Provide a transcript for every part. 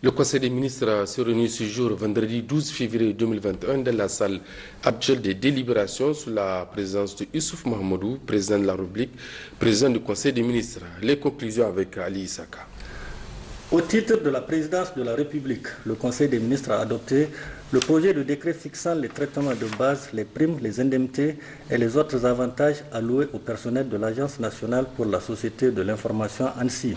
Le Conseil des ministres se réunit ce jour, vendredi 12 février 2021, dans la salle habituelle des délibérations sous la présidence de Issouf Mahamadou, président de la République, président du Conseil des ministres. Les conclusions avec Ali Issaka. Au titre de la présidence de la République, le Conseil des ministres a adopté le projet de décret fixant les traitements de base, les primes, les indemnités et les autres avantages alloués au personnel de l'Agence nationale pour la société de l'information ANSSI.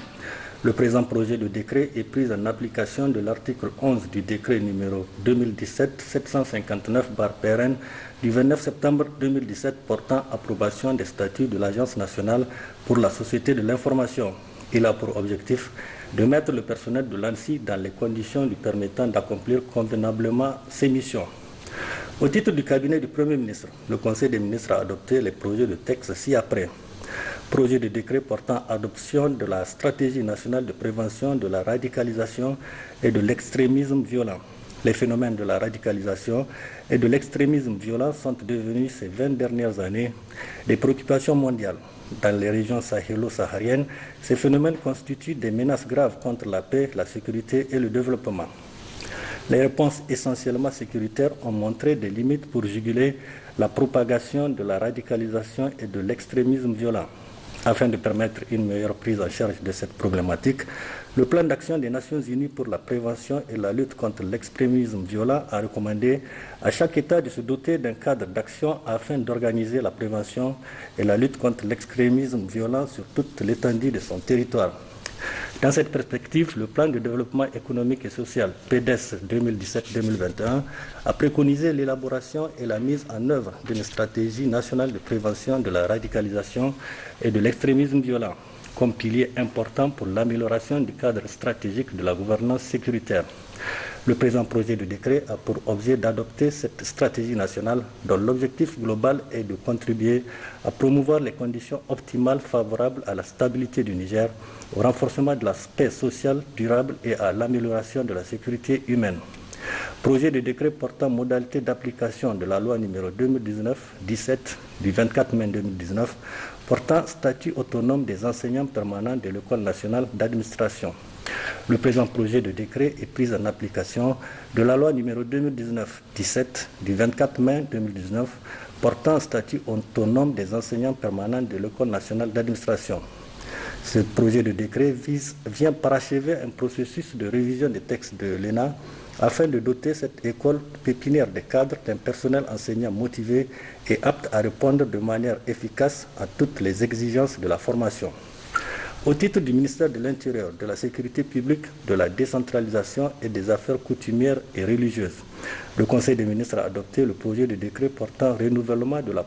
Le présent projet de décret est pris en application de l'article 11 du décret numéro 2017-759/PRN du 29 septembre 2017 portant approbation des statuts de l'Agence nationale pour la société de l'information. Il a pour objectif de mettre le personnel de l'ANSSI dans les conditions lui permettant d'accomplir convenablement ses missions. Au titre du cabinet du Premier ministre, le Conseil des ministres a adopté les projets de texte ci-après. Projet de décret portant adoption de la stratégie nationale de prévention de la radicalisation et de l'extrémisme violent. Les phénomènes de la radicalisation et de l'extrémisme violent sont devenus ces 20 dernières années des préoccupations mondiales. Dans les régions sahélo-sahariennes, ces phénomènes constituent des menaces graves contre la paix, la sécurité et le développement. Les réponses essentiellement sécuritaires ont montré des limites pour juguler la propagation de la radicalisation et de l'extrémisme violent. Afin de permettre une meilleure prise en charge de cette problématique, le plan d'action des Nations Unies pour la prévention et la lutte contre l'extrémisme violent a recommandé à chaque État de se doter d'un cadre d'action afin d'organiser la prévention et la lutte contre l'extrémisme violent sur toute l'étendue de son territoire. Dans cette perspective, le plan de développement économique et social PDES 2017-2021 a préconisé l'élaboration et la mise en œuvre d'une stratégie nationale de prévention de la radicalisation et de l'extrémisme violent, comme pilier important pour l'amélioration du cadre stratégique de la gouvernance sécuritaire. Le présent projet de décret a pour objet d'adopter cette stratégie nationale dont l'objectif global est de contribuer à promouvoir les conditions optimales favorables à la stabilité du Niger, au renforcement de la paix sociale durable et à l'amélioration de la sécurité humaine. Projet de décret portant modalité d'application de la loi numéro 2019-17 du 24 mai 2019 portant statut autonome des enseignants permanents de l'École nationale d'administration. Le présent projet de décret est pris en application de la loi numéro 2019-17 du 24 mai 2019 portant statut autonome des enseignants permanents de l'École nationale d'administration. Ce projet de décret vient parachever un processus de révision des textes de l'ENA afin de doter cette école pépinière des cadres d'un personnel enseignant motivé et apte à répondre de manière efficace à toutes les exigences de la formation. Au titre du ministère de l'Intérieur, de la Sécurité publique, de la décentralisation et des affaires coutumières et religieuses, le Conseil des ministres a adopté le projet de décret portant renouvellement de la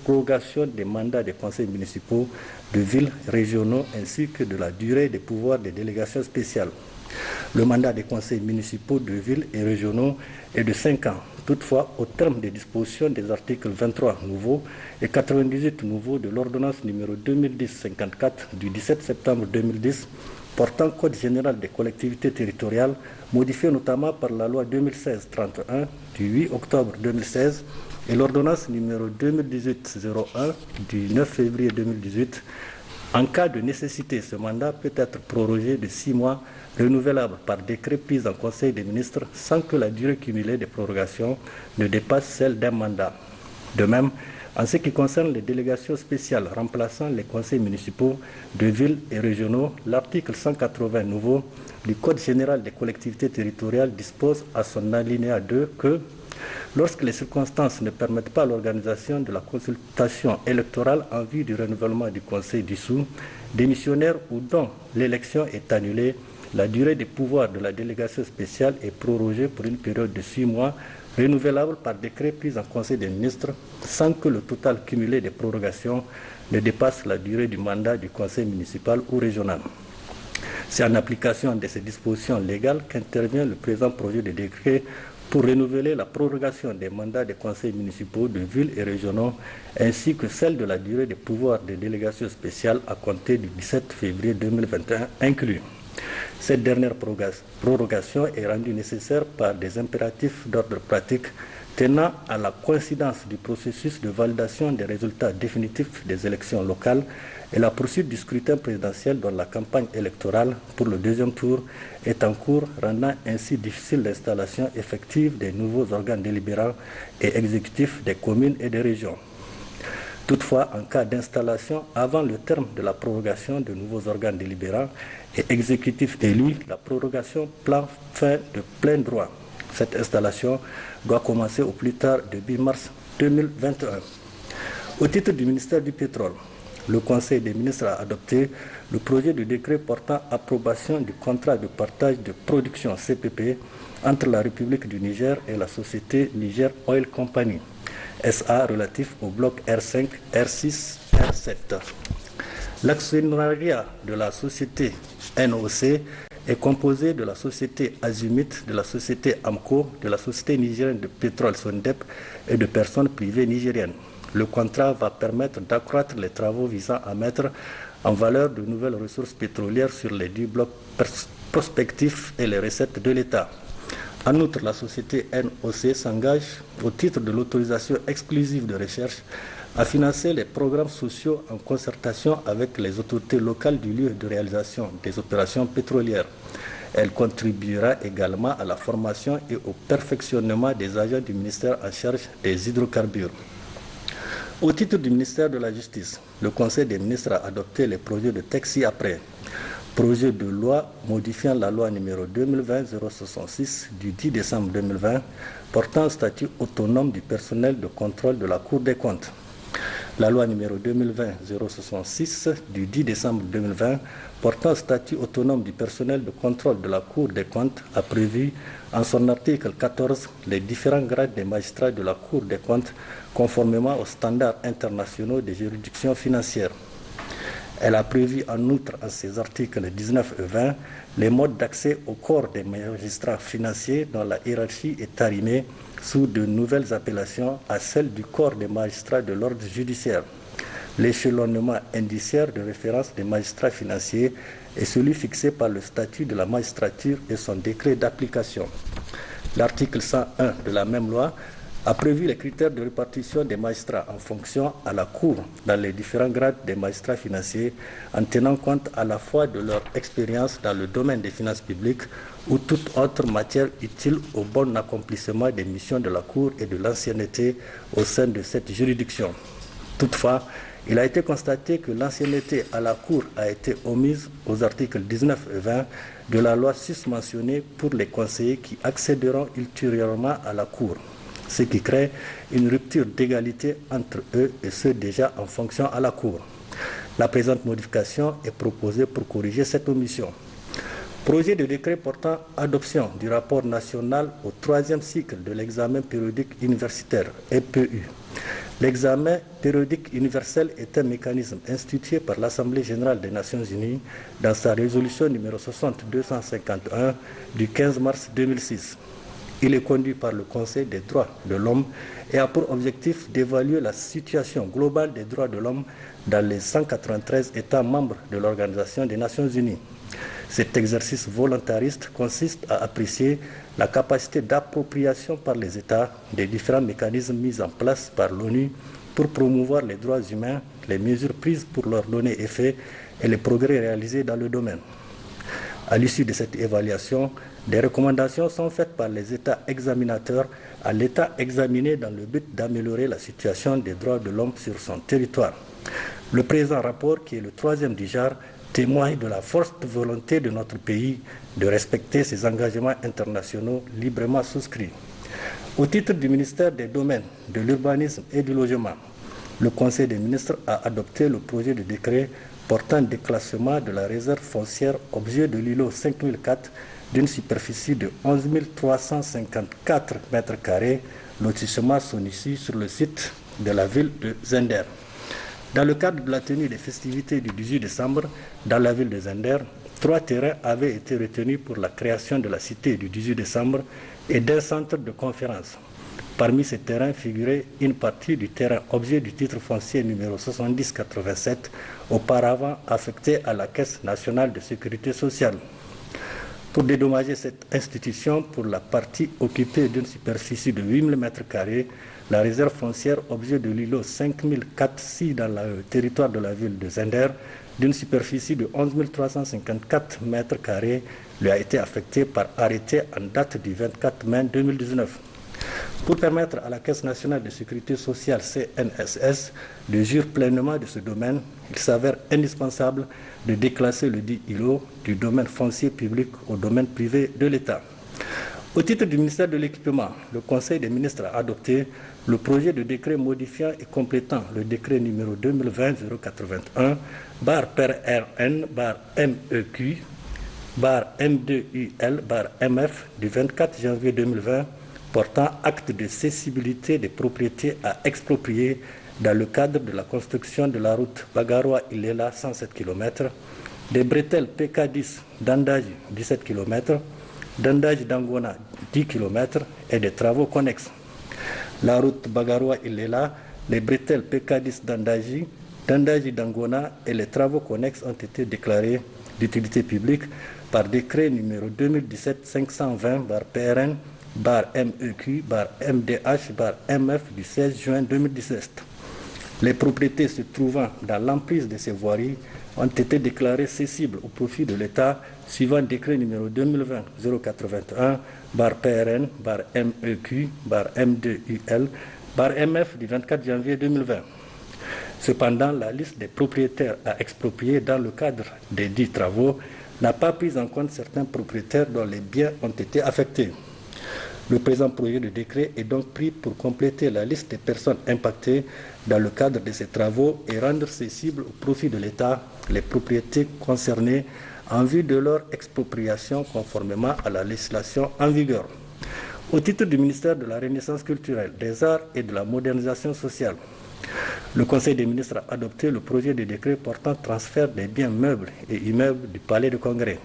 prorogation des mandats des conseils municipaux, de villes, régionaux ainsi que de la durée des pouvoirs des délégations spéciales. Le mandat des conseils municipaux de villes et régionaux est de 5 ans. Toutefois, au terme des dispositions des articles 23 nouveaux et 98 nouveaux de l'ordonnance numéro 2010-54 du 17 septembre 2010 portant Code général des collectivités territoriales, modifié notamment par la loi 2016-31 du 8 octobre 2016 et l'ordonnance numéro 2018-01 du 9 février 2018, en cas de nécessité, ce mandat peut être prorogé de 6 mois, renouvelable par décret pris en Conseil des ministres sans que la durée cumulée des prorogations ne dépasse celle d'un mandat. De même, en ce qui concerne les délégations spéciales remplaçant les conseils municipaux de villes et régionaux, l'article 180 nouveau du Code général des collectivités territoriales dispose à son alinéa 2 que lorsque les circonstances ne permettent pas l'organisation de la consultation électorale en vue du renouvellement du conseil dissous, démissionnaire ou dont l'élection est annulée, la durée des pouvoirs de la délégation spéciale est prorogée pour une période de 6 mois, renouvelable par décret pris en Conseil des ministres, sans que le total cumulé des prorogations ne dépasse la durée du mandat du conseil municipal ou régional. C'est en application de ces dispositions légales qu'intervient le présent projet de décret pour renouveler la prorogation des mandats des conseils municipaux de villes et régionaux, ainsi que celle de la durée des pouvoirs des délégations spéciales à compter du 17 février 2021 inclus. Cette dernière prorogation est rendue nécessaire par des impératifs d'ordre pratique tenant à la coïncidence du processus de validation des résultats définitifs des élections locales et la poursuite du scrutin présidentiel dont la campagne électorale pour le deuxième tour est en cours, rendant ainsi difficile l'installation effective des nouveaux organes délibérants et exécutifs des communes et des régions. Toutefois, en cas d'installation avant le terme de la prorogation de nouveaux organes délibérants et exécutifs élus, la prorogation prend fin de plein droit. Cette installation doit commencer au plus tard début mars 2021. Au titre du ministère du Pétrole, le Conseil des ministres a adopté le projet de décret portant approbation du contrat de partage de production CPP entre la République du Niger et la société Niger Oil Company, SA, relatif au bloc R5, R6, R7. L'actionnariat de la société NOC est composé de la société Azumit, de la société AMCO, de la société nigérienne de pétrole Sondep et de personnes privées nigériennes. Le contrat va permettre d'accroître les travaux visant à mettre en valeur de nouvelles ressources pétrolières sur les 10 blocs prospectifs et les recettes de l'État. En outre, la société NOC s'engage, au titre de l'autorisation exclusive de recherche, à financer les programmes sociaux en concertation avec les autorités locales du lieu de réalisation des opérations pétrolières. Elle contribuera également à la formation et au perfectionnement des agents du ministère en charge des hydrocarbures. Au titre du ministère de la Justice, le Conseil des ministres a adopté les projets de texte ci-après. Projet de loi modifiant la loi numéro 2020-066 du 10 décembre 2020 portant statut autonome du personnel de contrôle de la Cour des comptes. La loi numéro 2020-066 du 10 décembre 2020 portant statut autonome du personnel de contrôle de la Cour des comptes a prévu en son article 14 les différents grades des magistrats de la Cour des comptes conformément aux standards internationaux des juridictions financières. Elle a prévu en outre en ses articles 19 et 20 les modes d'accès au corps des magistrats financiers dont la hiérarchie est arrimée sous de nouvelles appellations à celle du corps des magistrats de l'ordre judiciaire. L'échelonnement indiciaire de référence des magistrats financiers est celui fixé par le statut de la magistrature et son décret d'application. L'article 101 de la même loi a prévu les critères de répartition des magistrats en fonction à la Cour dans les différents grades des magistrats financiers en tenant compte à la fois de leur expérience dans le domaine des finances publiques ou toute autre matière utile au bon accomplissement des missions de la Cour et de l'ancienneté au sein de cette juridiction. Toutefois, il a été constaté que l'ancienneté à la Cour a été omise aux articles 19 et 20 de la loi susmentionnée pour les conseillers qui accéderont ultérieurement à la Cour, ce qui crée une rupture d'égalité entre eux et ceux déjà en fonction à la Cour. La présente modification est proposée pour corriger cette omission. Projet de décret portant adoption du rapport national au 3e cycle de l'examen périodique universitaire, EPU. L'examen périodique universel est un mécanisme institué par l'Assemblée générale des Nations unies dans sa résolution numéro 60-251 du 15 mars 2006. Il est conduit par le Conseil des droits de l'homme et a pour objectif d'évaluer la situation globale des droits de l'homme dans les 193 États membres de l'Organisation des Nations unies. Cet exercice volontariste consiste à apprécier la capacité d'appropriation par les États des différents mécanismes mis en place par l'ONU pour promouvoir les droits humains, les mesures prises pour leur donner effet et les progrès réalisés dans le domaine. À l'issue de cette évaluation, des recommandations sont faites par les États examinateurs à l'État examiné dans le but d'améliorer la situation des droits de l'homme sur son territoire. Le présent rapport, qui est le 3e du genre, témoigne de la forte volonté de notre pays de respecter ses engagements internationaux librement souscrits. Au titre du ministère des Domaines, de l'Urbanisme et du Logement, le Conseil des ministres a adopté le projet de décret portant déclassement de la réserve foncière objet de l'îlot 5004 d'une superficie de 11 354 m², lotissement Sonissi sur le site de la ville de Zender. Dans le cadre de la tenue des festivités du 18 décembre dans la ville de Zender, 3 terrains avaient été retenus pour la création de la cité du 18 décembre et d'un centre de conférence. Parmi ces terrains figurait une partie du terrain objet du titre foncier numéro 7087, auparavant affecté à la Caisse nationale de sécurité sociale. pour dédommager cette institution pour la partie occupée d'une superficie de 8 000 m², la réserve foncière objet de l'îlot 5004 dans le territoire de la ville de Zender, d'une superficie de 11 354 m², lui a été affectée par arrêté en date du 24 mai 2019. Pour permettre à la Caisse nationale de sécurité sociale CNSS de jouir pleinement de ce domaine, il s'avère indispensable de déclasser le dit îlot du domaine foncier public au domaine privé de l'État. Au titre du ministère de l'Équipement, le Conseil des ministres a adopté le projet de décret modifiant et complétant le décret numéro 2020-081 /PRN/MEQ /M2UL/MF du 24 janvier 2020 portant acte de cessibilité des propriétés à exproprier dans le cadre de la construction de la route Bagaroa-Ilela 107 km, des bretelles PK10 d'Andaji 17 km, d'Andaji-Dangona 10 km et des travaux connexes. La route Bagaroa-Ilela, les bretelles PK10 d'Andaji, d'Andaji-Dangona et les travaux connexes ont été déclarés d'utilité publique par décret numéro 2017-520/PRN /MEQ/MDH/MF du 16 juin 2017. Les propriétés se trouvant dans l'emprise de ces voiries ont été déclarées cessibles au profit de l'État suivant décret numéro 2020-081/PRN /MEQ/M2UL/MF du 24 janvier 2020. Cependant, la liste des propriétaires à exproprier dans le cadre des dits travaux n'a pas pris en compte certains propriétaires dont les biens ont été affectés. Le présent projet de décret est donc pris pour compléter la liste des personnes impactées dans le cadre de ces travaux et rendre cessibles au profit de l'État les propriétés concernées en vue de leur expropriation conformément à la législation en vigueur. Au titre du ministère de la Renaissance culturelle, des Arts et de la modernisation sociale, le Conseil des ministres a adopté le projet de décret portant transfert des biens meubles et immeubles du Palais de Congrès.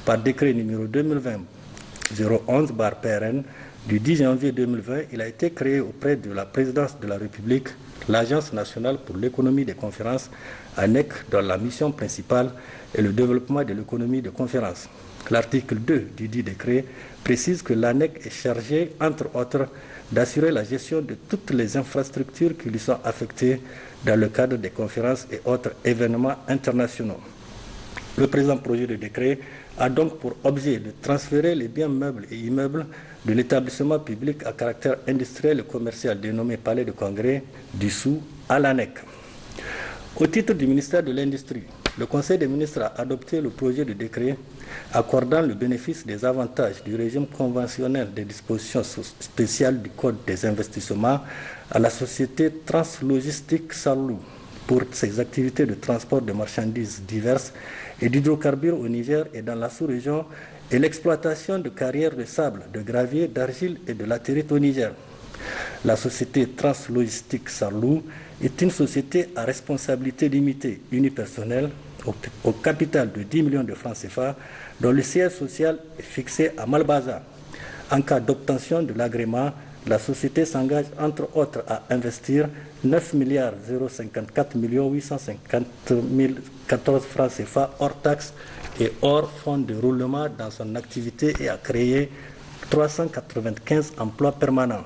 Par décret numéro 2020-011/PRN du 10 janvier 2020, il a été créé auprès de la Présidence de la République l'Agence nationale pour l'économie des conférences, ANEC, dont la mission principale est le développement de l'économie de conférence. L'article 2 du dit décret précise que l'ANEC est chargée, entre autres, d'assurer la gestion de toutes les infrastructures qui lui sont affectées dans le cadre des conférences et autres événements internationaux. Le présent projet de décret a donc pour objet de transférer les biens meubles et immeubles de l'établissement public à caractère industriel et commercial dénommé Palais de Congrès dissous à l'ANEC. Au titre du ministère de l'Industrie, le Conseil des ministres a adopté le projet de décret accordant le bénéfice des avantages du régime conventionnel des dispositions spéciales du Code des investissements à la société Translogistique Salou pour ses activités de transport de marchandises diverses et d'hydrocarbures au Niger et dans la sous-région et l'exploitation de carrières de sable, de gravier, d'argile et de latérite au Niger. La société Translogistique Salou est une société à responsabilité limitée unipersonnelle au capital de 10 millions de francs CFA dont le siège social est fixé à Malbaza. En cas d'obtention de l'agrément, la société s'engage entre autres à investir 9 054 850 014 francs CFA hors taxes et hors fonds de roulement dans son activité et à créer 395 emplois permanents.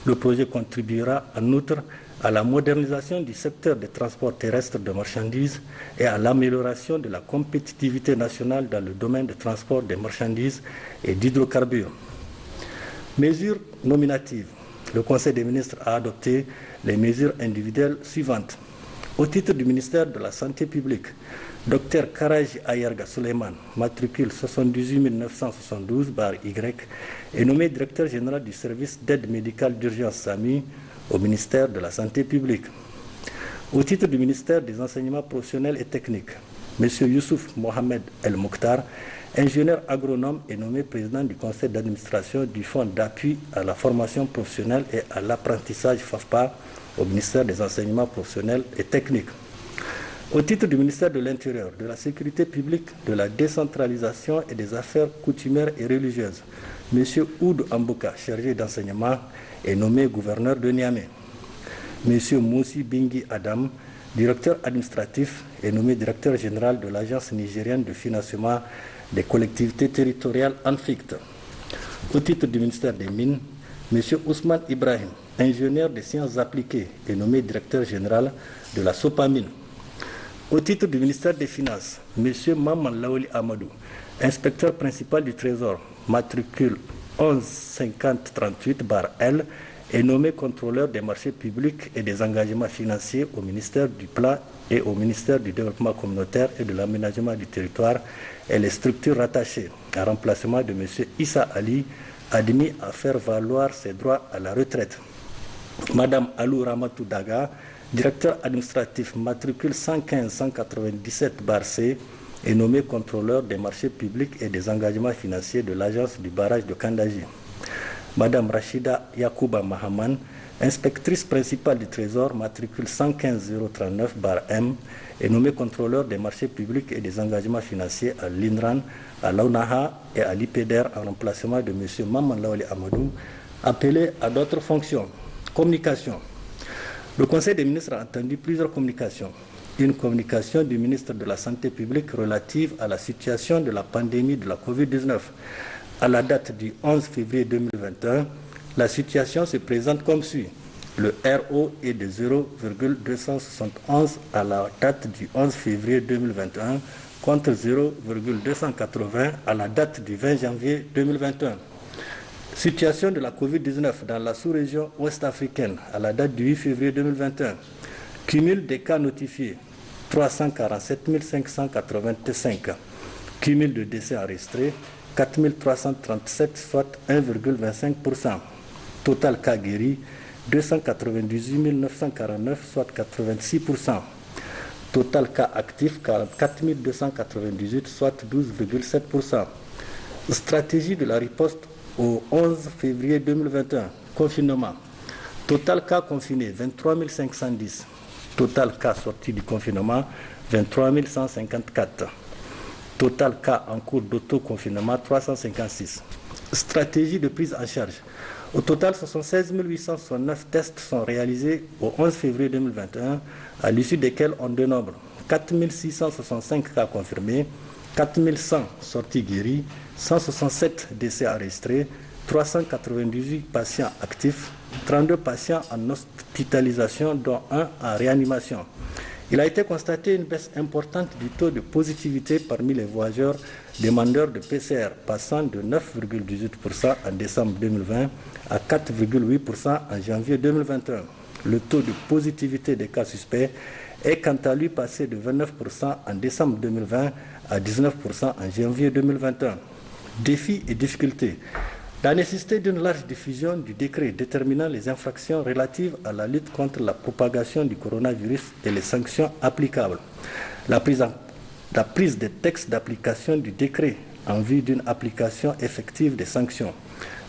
Le projet contribuera en outre à la modernisation du secteur des transports terrestres de marchandises et à l'amélioration de la compétitivité nationale dans le domaine des transports des marchandises et d'hydrocarbures. Mesures nominatives. Le Conseil des ministres a adopté les mesures individuelles suivantes. Au titre du ministère de la Santé publique, Dr Karaji Ayarga Suleiman, matricule 78 972/Y, est nommé directeur général du service d'aide médicale d'urgence SAMU au ministère de la Santé publique. Au titre du ministère des Enseignements professionnels et techniques, M. Youssouf Mohamed El Mokhtar, ingénieur agronome, est nommé président du conseil d'administration du Fonds d'appui à la formation professionnelle et à l'apprentissage FAFPA au ministère des Enseignements professionnels et techniques. Au titre du ministère de l'Intérieur, de la Sécurité publique, de la décentralisation et des affaires coutumières et religieuses, M. Oud Ambouka, chargé d'enseignement, est nommé gouverneur de Niamey. M. Moussi Bingi Adam, directeur administratif, est nommé directeur général de l'Agence nigérienne de financement des collectivités territoriales ANFICT. Au titre du ministère des Mines, M. Ousmane Ibrahim, ingénieur des sciences appliquées, est nommé directeur général de la SOPAMINE. Au titre du ministère des Finances, M. Maman Laoli Amadou, inspecteur principal du Trésor, matricule 115038-L, est nommé contrôleur des marchés publics et des engagements financiers au ministère du Plan et au ministère du Développement communautaire et de l'aménagement du territoire et les structures rattachées, en remplacement de M. Issa Ali, admis à faire valoir ses droits à la retraite. Mme Alou Ramatou Daga, directeur administratif matricule 115-197-C, est nommé contrôleur des marchés publics et des engagements financiers de l'agence du barrage de Kandaji. Mme Rachida Yakouba Mahaman, inspectrice principale du Trésor, matricule 115-039-M, est nommée contrôleur des marchés publics et des engagements financiers à l'INRAN, à l'ONAHA et à l'IPEDER en remplacement de M. Maman Laoli Amadou, appelé à d'autres fonctions. Communication. Le Conseil des ministres a entendu plusieurs communications. Une communication du ministre de la Santé publique relative à la situation de la pandémie de la COVID-19. À la date du 11 février 2021, la situation se présente comme suit. Le RO est de 0,271 à la date du 11 février 2021 contre 0,280 à la date du 20 janvier 2021. Situation de la COVID-19 dans la sous-région ouest-africaine à la date du 8 février 2021. Cumul des cas notifiés 347 585. Cumul de décès enregistrés 4 337, soit 1,25%. Total cas guéris 298 949, soit 86%. Total cas actifs 44 298, soit 12,7%. Stratégie de la riposte au 11 février 2021. Confinement. Total cas confinés 23 510. Total cas sortis du confinement 23 154. Total cas en cours d'autoconfinement 356. Stratégie de prise en charge. Au total, 76 869 tests sont réalisés au 11 février 2021, à l'issue desquels on dénombre 4 665 cas confirmés, 4 100 sorties guéries, 167 décès enregistrés, 398 patients actifs, 32 patients en hospitalisation, dont 1 en réanimation. Il a été constaté une baisse importante du taux de positivité parmi les voyageurs demandeurs de PCR, passant de 9,18% en décembre 2020 à 4,8% en janvier 2021. Le taux de positivité des cas suspects est quant à lui passé de 29% en décembre 2020 à 19% en janvier 2021. Défis et difficultés. La nécessité d'une large diffusion du décret déterminant les infractions relatives à la lutte contre la propagation du coronavirus et les sanctions applicables. La prise des textes d'application du décret en vue d'une application effective des sanctions.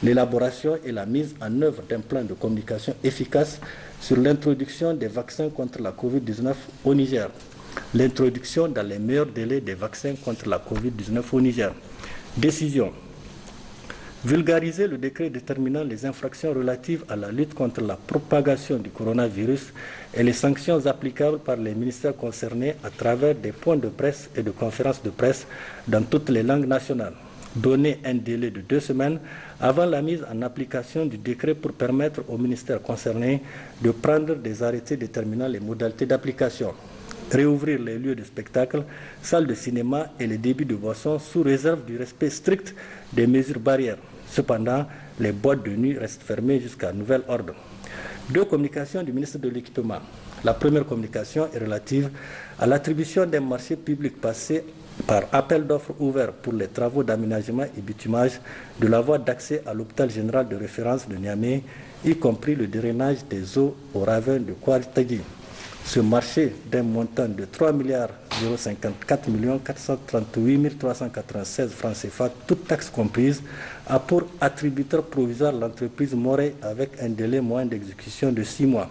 L'élaboration et la mise en œuvre d'un plan de communication efficace sur l'introduction des vaccins contre la COVID-19 au Niger. L'introduction dans les meilleurs délais des vaccins contre la COVID-19 au Niger. Décision. Vulgariser le décret déterminant les infractions relatives à la lutte contre la propagation du coronavirus et les sanctions applicables par les ministères concernés à travers des points de presse et de conférences de presse dans toutes les langues nationales. Donner un délai de 2 semaines avant la mise en application du décret pour permettre aux ministères concernés de prendre des arrêtés déterminant les modalités d'application. Réouvrir les lieux de spectacle, salles de cinéma et les débits de boissons sous réserve du respect strict des mesures barrières. Cependant, les boîtes de nuit restent fermées jusqu'à nouvel ordre. 2 communications du ministre de l'Équipement. La première communication est relative à l'attribution d'un marché public passé par appel d'offres ouvert pour les travaux d'aménagement et bitumage de la voie d'accès à l'hôpital général de référence de Niamey, y compris le drainage des eaux au ravin de Kouartagui. Ce marché d'un montant de 3 054 438 396 francs CFA, toutes taxes comprises, a pour attributeur provisoire l'entreprise Morey avec un délai moyen d'exécution de 6 mois.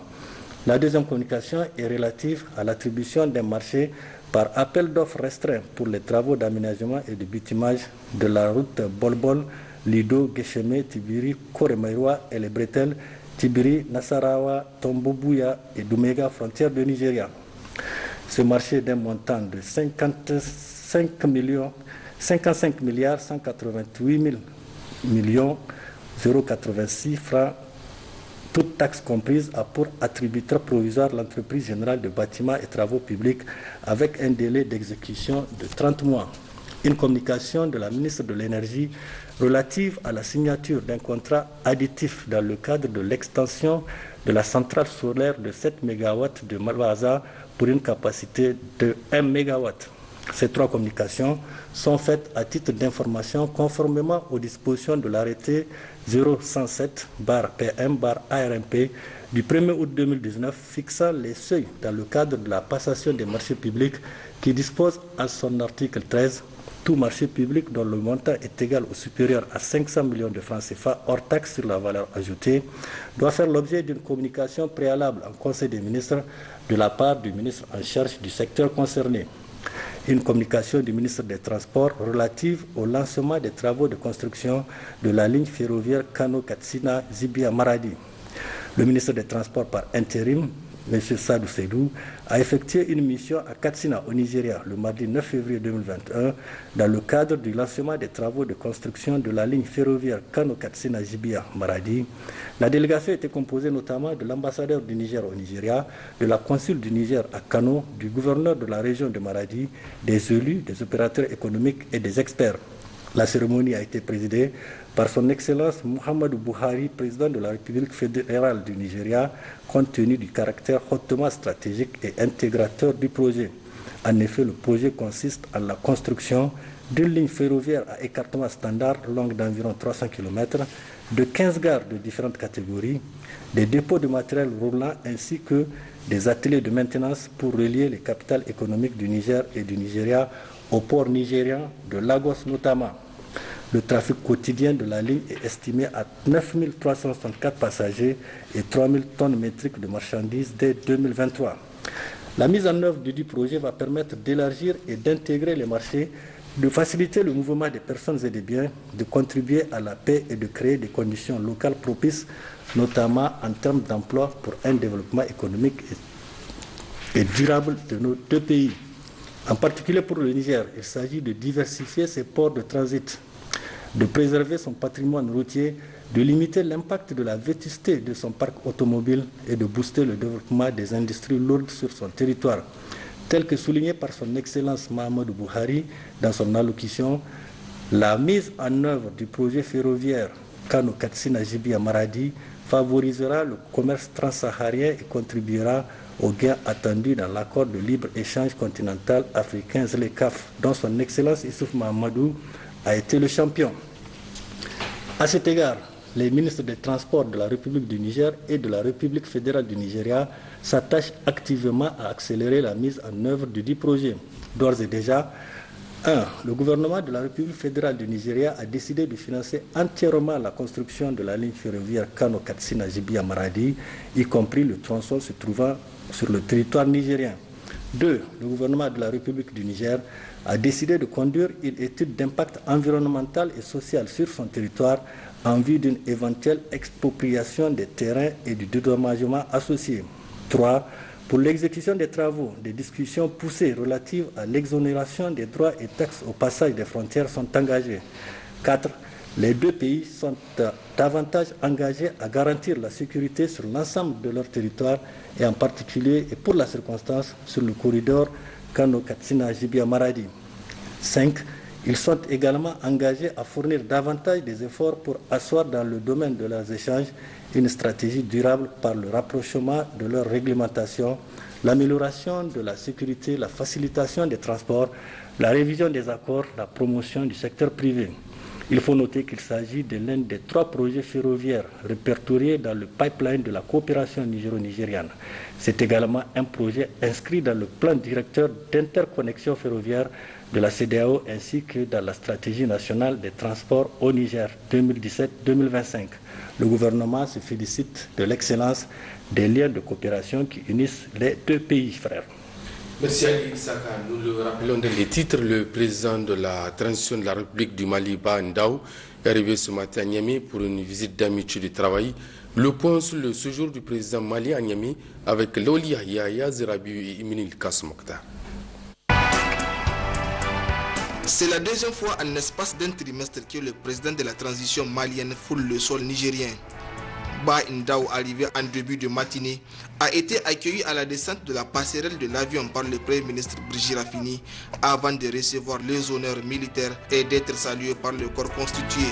La deuxième communication est relative à l'attribution d'un marché par appel d'offres restreint pour les travaux d'aménagement et de bitumage de la route Bolbol, Lido, Guéchemé, Tibiri, Koremaïwa et les bretelles Tibiri, Nasarawa, Tombobouya et Doumega, frontière de Nigeria. Ce marché d'un montant de 55 55 milliards 188 000 millions 086 francs, toutes taxes comprises, a pour attributeur provisoire l'entreprise générale de bâtiments et travaux publics avec un délai d'exécution de 30 mois. Une communication de la ministre de l'Énergie relative à la signature d'un contrat additif dans le cadre de l'extension de la centrale solaire de 7 MW de Malbaza pour une capacité de 1 MW. Ces 3 communications sont faites à titre d'information conformément aux dispositions de l'arrêté 0107/PM/ARMP du 1er août 2019 fixant les seuils dans le cadre de la passation des marchés publics qui dispose à son article 13 tout marché public dont le montant est égal ou supérieur à 500 millions de francs CFA hors taxe sur la valeur ajoutée doit faire l'objet d'une communication préalable en Conseil des ministres de la part du ministre en charge du secteur concerné. Une communication du ministre des Transports relative au lancement des travaux de construction de la ligne ferroviaire Kano-Katsina-Zibia-Maradi. Le ministre des Transports par intérim, M. Sadou Seydou, a effectué une mission à Katsina, au Nigeria, le mardi 9 février 2021, dans le cadre du lancement des travaux de construction de la ligne ferroviaire Kano-Katsina-Zibia-Maradi. La délégation était composée notamment de l'ambassadeur du Niger au Nigeria, de la consul du Niger à Kano, du gouverneur de la région de Maradi, des élus, des opérateurs économiques et des experts. La cérémonie a été présidée par son Excellence Muhammadu Buhari, président de la République fédérale du Nigeria, compte tenu du caractère hautement stratégique et intégrateur du projet. En effet, le projet consiste en la construction d'une ligne ferroviaire à écartement standard longue d'environ 300 km, de 15 gares de différentes catégories, des dépôts de matériel roulant ainsi que des ateliers de maintenance pour relier les capitales économiques du Niger et du Nigeria au port nigérien de Lagos notamment. Le trafic quotidien de la ligne est estimé à 9 364 passagers et 3 000 tonnes métriques de marchandises dès 2023. La mise en œuvre du projet va permettre d'élargir et d'intégrer les marchés, de faciliter le mouvement des personnes et des biens, de contribuer à la paix et de créer des conditions locales propices, notamment en termes d'emploi pour un développement économique et durable de nos 2 pays. En particulier pour le Niger, il s'agit de diversifier ses ports de transit, de préserver son patrimoine routier, de limiter l'impact de la vétusté de son parc automobile et de booster le développement des industries lourdes sur son territoire. Tel que souligné par son Excellence Muhammadu Buhari dans son allocution, la mise en œuvre du projet ferroviaire Kano-Katsina-Zibia-Maradi favorisera le commerce transsaharien et contribuera aux gains attendus dans l'accord de libre-échange continental africain ZLECAf, dont son Excellence Issouf Mahamadou a été le champion. À cet égard, les ministres des Transports de la République du Niger et de la République fédérale du Nigeria s'attachent activement à accélérer la mise en œuvre du dit projet. D'ores et déjà, 1. Le gouvernement de la République fédérale du Nigeria a décidé de financer entièrement la construction de la ligne ferroviaire Kano-Katsina-Zibia-Maradi, y compris le tronçon se trouvant sur le territoire nigérien. 2. Le gouvernement de la République du Niger a décidé de conduire une étude d'impact environnemental et social sur son territoire en vue d'une éventuelle expropriation des terrains et du dédommagement associé. 3. Pour l'exécution des travaux, des discussions poussées relatives à l'exonération des droits et taxes au passage des frontières sont engagées. 4. Les 2 pays sont davantage engagés à garantir la sécurité sur l'ensemble de leur territoire et en particulier, et pour la circonstance, sur le corridor Kano-Katsina-Zibia-Maradi. 5. Ils sont également engagés à fournir davantage des efforts pour asseoir dans le domaine de leurs échanges une stratégie durable par le rapprochement de leur réglementation, l'amélioration de la sécurité, la facilitation des transports, la révision des accords, la promotion du secteur privé. Il faut noter qu'il s'agit de l'un des 3 projets ferroviaires répertoriés dans le pipeline de la coopération nigéro-nigériane. C'est également un projet inscrit dans le plan directeur d'interconnexion ferroviaire de la CEDEAO ainsi que dans la stratégie nationale des transports au Niger 2017-2025. Le gouvernement se félicite de l'excellence des liens de coopération qui unissent les 2 pays frères. Merci Ali Saka. Nous le rappelons dans les titres, le président de la transition de la République du Mali, Ba Ndao, est arrivé ce matin à Niamey pour une visite d'amitié du travail. Le point sur le séjour du président Mali à Niamey avec Loli Yahya Zerabiou et Iminil Kasmokta. C'est la deuxième fois en l'espace d'un trimestre que le président de la transition malienne foule le sol nigérien. Ba Ndao, arrivé en début de matinée, a été accueilli à la descente de la passerelle de l'avion par le Premier ministre Brigitte Raffini avant de recevoir les honneurs militaires et d'être salué par le corps constitué.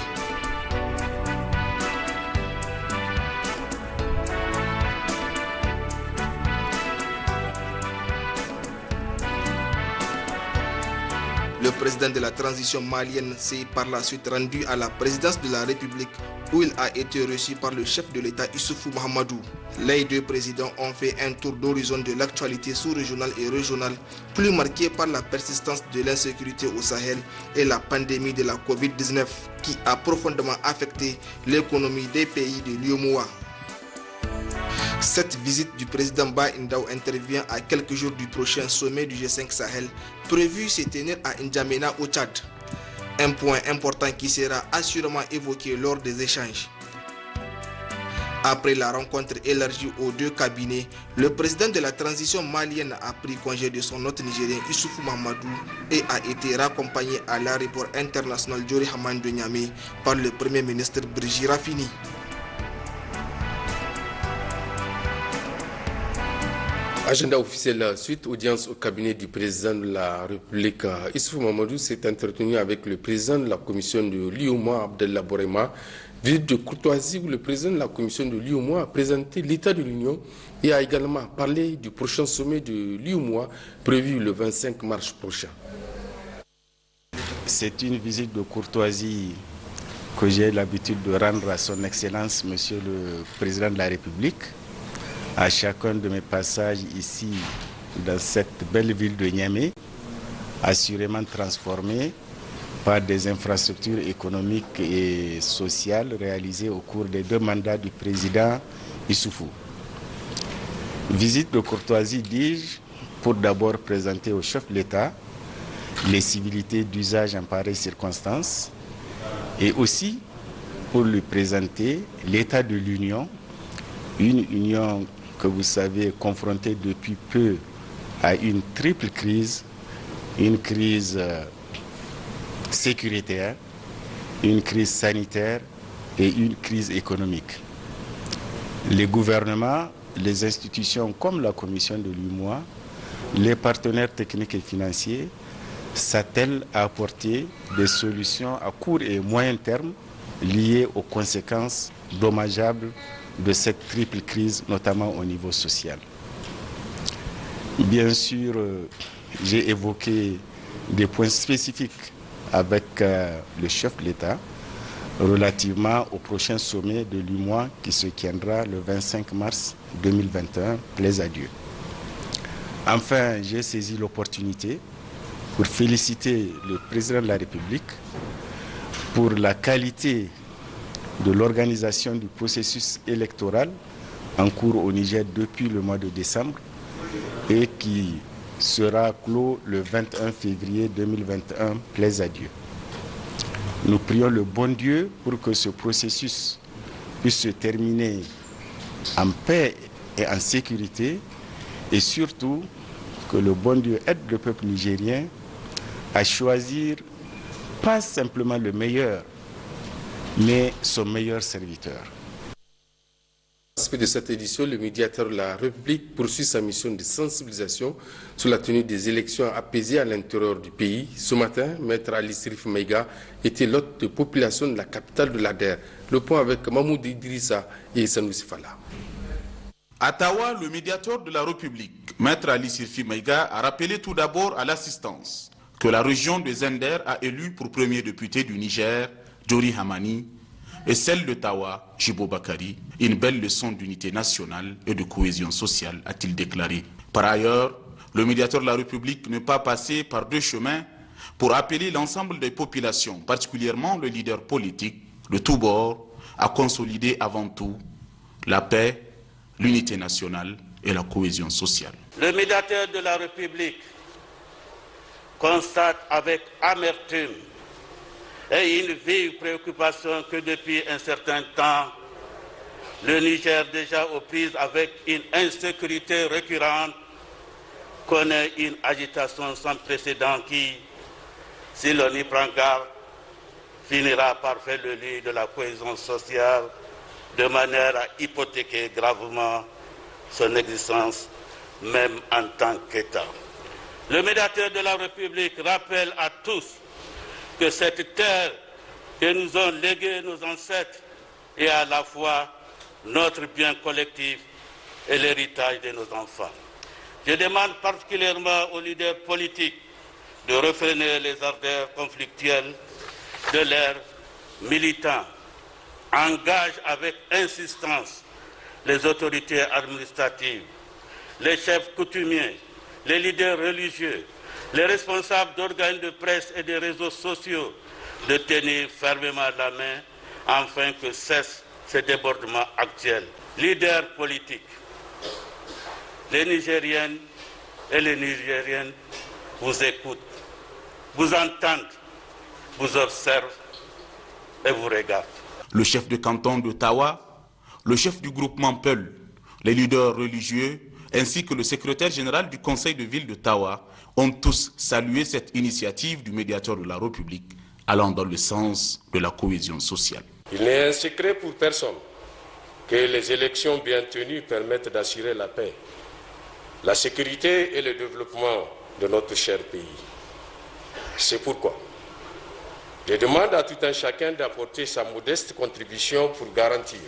Le président de la transition malienne s'est par la suite rendu à la présidence de la République où il a été reçu par le chef de l'État Issoufou Mahamadou. Les deux présidents ont fait un tour d'horizon de l'actualité sous-régionale et régionale, plus marquée par la persistance de l'insécurité au Sahel et la pandémie de la Covid-19 qui a profondément affecté l'économie des pays de l'UEMOA. Cette visite du président Ba Ndao intervient à quelques jours du prochain sommet du G5 Sahel prévu se tenir à N'Djamena au Tchad. Un point important qui sera assurément évoqué lors des échanges. Après la rencontre élargie aux deux cabinets, le président de la transition malienne a pris congé de son hôte nigérien Issoufou Mahamadou et a été raccompagné à l'aéroport international Diori Hamani de Niamey par le Premier ministre Brigitte Raffini. Agenda officiel suite, audience au cabinet du président de la République. Issoufou Mahamadou s'est entretenu avec le président de la commission de l'UEMOA, Abdellah Borema, visite de courtoisie où le président de la commission de l'UEMOA a présenté l'état de l'Union et a également parlé du prochain sommet de l'UEMOA prévu le 25 mars prochain. C'est une visite de courtoisie que j'ai l'habitude de rendre à son Excellence, Monsieur le Président de la République, à chacun de mes passages ici dans cette belle ville de Niamey, assurément transformée par des infrastructures économiques et sociales réalisées au cours des 2 mandats du président Issoufou. Visite de courtoisie, dis-je, pour d'abord présenter au chef de l'État les civilités d'usage en pareilles circonstances et aussi pour lui présenter l'état de l'Union, une union que vous savez confrontée depuis peu à une triple crise, une crise sécuritaire, une crise sanitaire et une crise économique. Les gouvernements, les institutions comme la commission de l'UEMOA, les partenaires techniques et financiers s'attellent à apporter des solutions à court et moyen terme liées aux conséquences dommageables de cette triple crise, notamment au niveau social. Bien sûr, j'ai évoqué des points spécifiques avec le chef de l'État relativement au prochain sommet de l'UEMOA qui se tiendra le 25 mars 2021, plaise à Dieu. Enfin, j'ai saisi l'opportunité pour féliciter le président de la République pour la qualité de l'organisation du processus électoral en cours au Niger depuis le mois de décembre et qui sera clos le 21 février 2021, plaise à Dieu. Nous prions le bon Dieu pour que ce processus puisse se terminer en paix et en sécurité et surtout que le bon Dieu aide le peuple nigérien à choisir pas simplement le meilleur, mais son meilleur serviteur. Aspect de cette édition, le médiateur de la République poursuit sa mission de sensibilisation sur la tenue des élections apaisées à l'intérieur du pays. Ce matin, Maître Ali Sirif Maïga était l'hôte de population de la capitale de l'Ader. Le point avec Mahmoud Idrissa et Sanoussi Fala. À Tawa, le médiateur de la République, Maître Ali Sirif Maïga, a rappelé tout d'abord à l'assistance que la région de Zender a élu pour premier député du Niger, Diori Hamani, et celle de Tawa, Jibo Bakari, une belle leçon d'unité nationale et de cohésion sociale, a-t-il déclaré. Par ailleurs, le médiateur de la République n'est pas passé par 2 chemins pour appeler l'ensemble des populations, particulièrement le leader politique, de tous bords, à consolider avant tout la paix, l'unité nationale et la cohésion sociale. Le médiateur de la République constate avec amertume et une vive préoccupation que depuis un certain temps, le Niger, déjà aux prises avec une insécurité récurrente, connaît une agitation sans précédent qui, si l'on y prend garde, finira par faire le lit de la cohésion sociale de manière à hypothéquer gravement son existence, même en tant qu'État. Le médiateur de la République rappelle à tous que cette terre que nous ont léguée nos ancêtres est à la fois notre bien collectif et l'héritage de nos enfants. Je demande particulièrement aux leaders politiques de refréner les ardeurs conflictuelles de leurs militants, engage avec insistance les autorités administratives, les chefs coutumiers, les leaders religieux, les responsables d'organes de presse et des réseaux sociaux de tenir fermement la main afin que cessent ces débordements actuels. Leaders politiques, les Nigériennes et les Nigériennes vous écoutent, vous entendent, vous observent et vous regardent. Le chef de canton de Tawa, le chef du groupement Peul, les leaders religieux, ainsi que le secrétaire général du conseil de ville de Tawa ont tous salué cette initiative du médiateur de la République allant dans le sens de la cohésion sociale. Il n'est un secret pour personne que les élections bien tenues permettent d'assurer la paix, la sécurité et le développement de notre cher pays. C'est pourquoi je demande à tout un chacun d'apporter sa modeste contribution pour garantir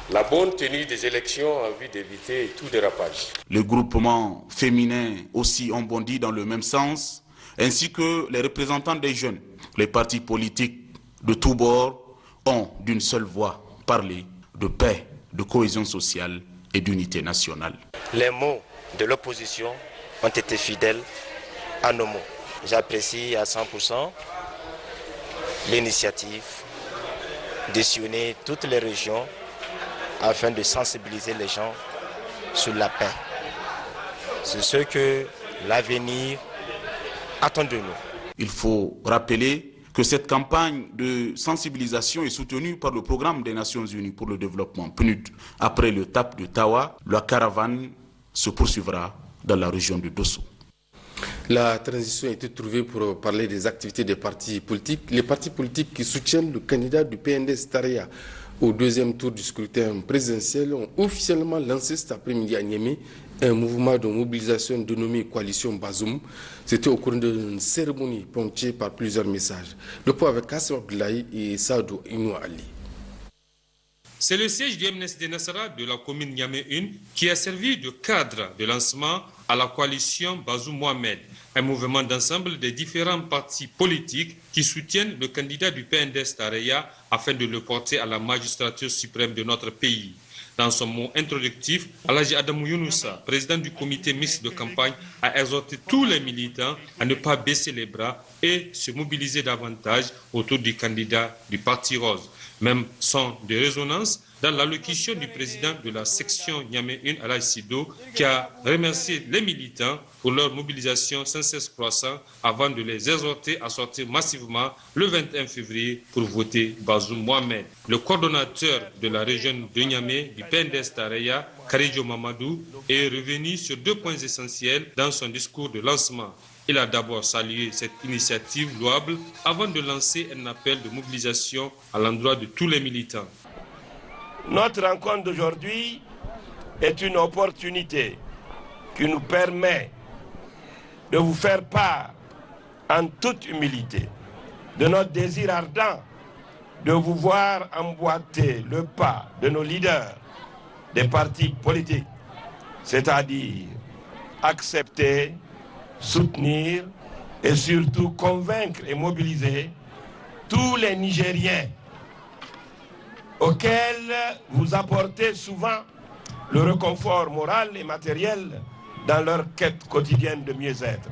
la bonne tenue des élections en vue d'éviter tout dérapage. Les groupements féminins aussi ont bondi dans le même sens, ainsi que les représentants des jeunes. Les partis politiques de tous bords ont d'une seule voix parlé de paix, de cohésion sociale et d'unité nationale. Les mots de l'opposition ont été fidèles à nos mots. J'apprécie à 100% l'initiative de sillonner toutes les régions afin de sensibiliser les gens sur la paix. C'est ce que l'avenir attend de nous. Il faut rappeler que cette campagne de sensibilisation est soutenue par le programme des Nations Unies pour le développement, PNUD. Après le TAP de Tawa, la caravane se poursuivra dans la région de Dosso. La transition a été trouvée pour parler des activités des partis politiques. Les partis politiques qui soutiennent le candidat du PNDS Taraya au deuxième tour du scrutin présidentiel ont officiellement lancé cet après-midi à Niamey un mouvement de mobilisation dénommé Coalition Bazoum. C'était au cours d'une cérémonie ponctuée par plusieurs messages. Le point avec Kassim Abdoulaye et Saadou Inou Ali. C'est le siège du MNSD Nassara de la commune Niamey 1 qui a servi de cadre de lancement à la coalition Bazoum Mohamed, un mouvement d'ensemble des différents partis politiques qui soutiennent le candidat du PNDS Taraya afin de le porter à la magistrature suprême de notre pays. Dans son mot introductif, Alhaji Adamou Younoussa, président du comité mixte de campagne, a exhorté tous les militants à ne pas baisser les bras et se mobiliser davantage autour du candidat du Parti Rose. Même son de résonance dans l'allocution du président de la section Niamey 1, Alhaji Sido, qui a remercié les militants pour leur mobilisation sans cesse croissante avant de les exhorter à sortir massivement le 21 février pour voter Bazoum Mohamed. Le coordonnateur de la région de Niamey du PNDS Taraya, Karidjo Mamadou, est revenu sur deux points essentiels dans son discours de lancement. Il a d'abord salué cette initiative louable avant de lancer un appel de mobilisation à l'endroit de tous les militants. Notre rencontre d'aujourd'hui est une opportunité qui nous permet de vous faire part en toute humilité de notre désir ardent de vous voir emboîter le pas de nos leaders des partis politiques, c'est-à-dire accepter, soutenir et surtout convaincre et mobiliser tous les Nigériens auxquels vous apportez souvent le réconfort moral et matériel dans leur quête quotidienne de mieux-être.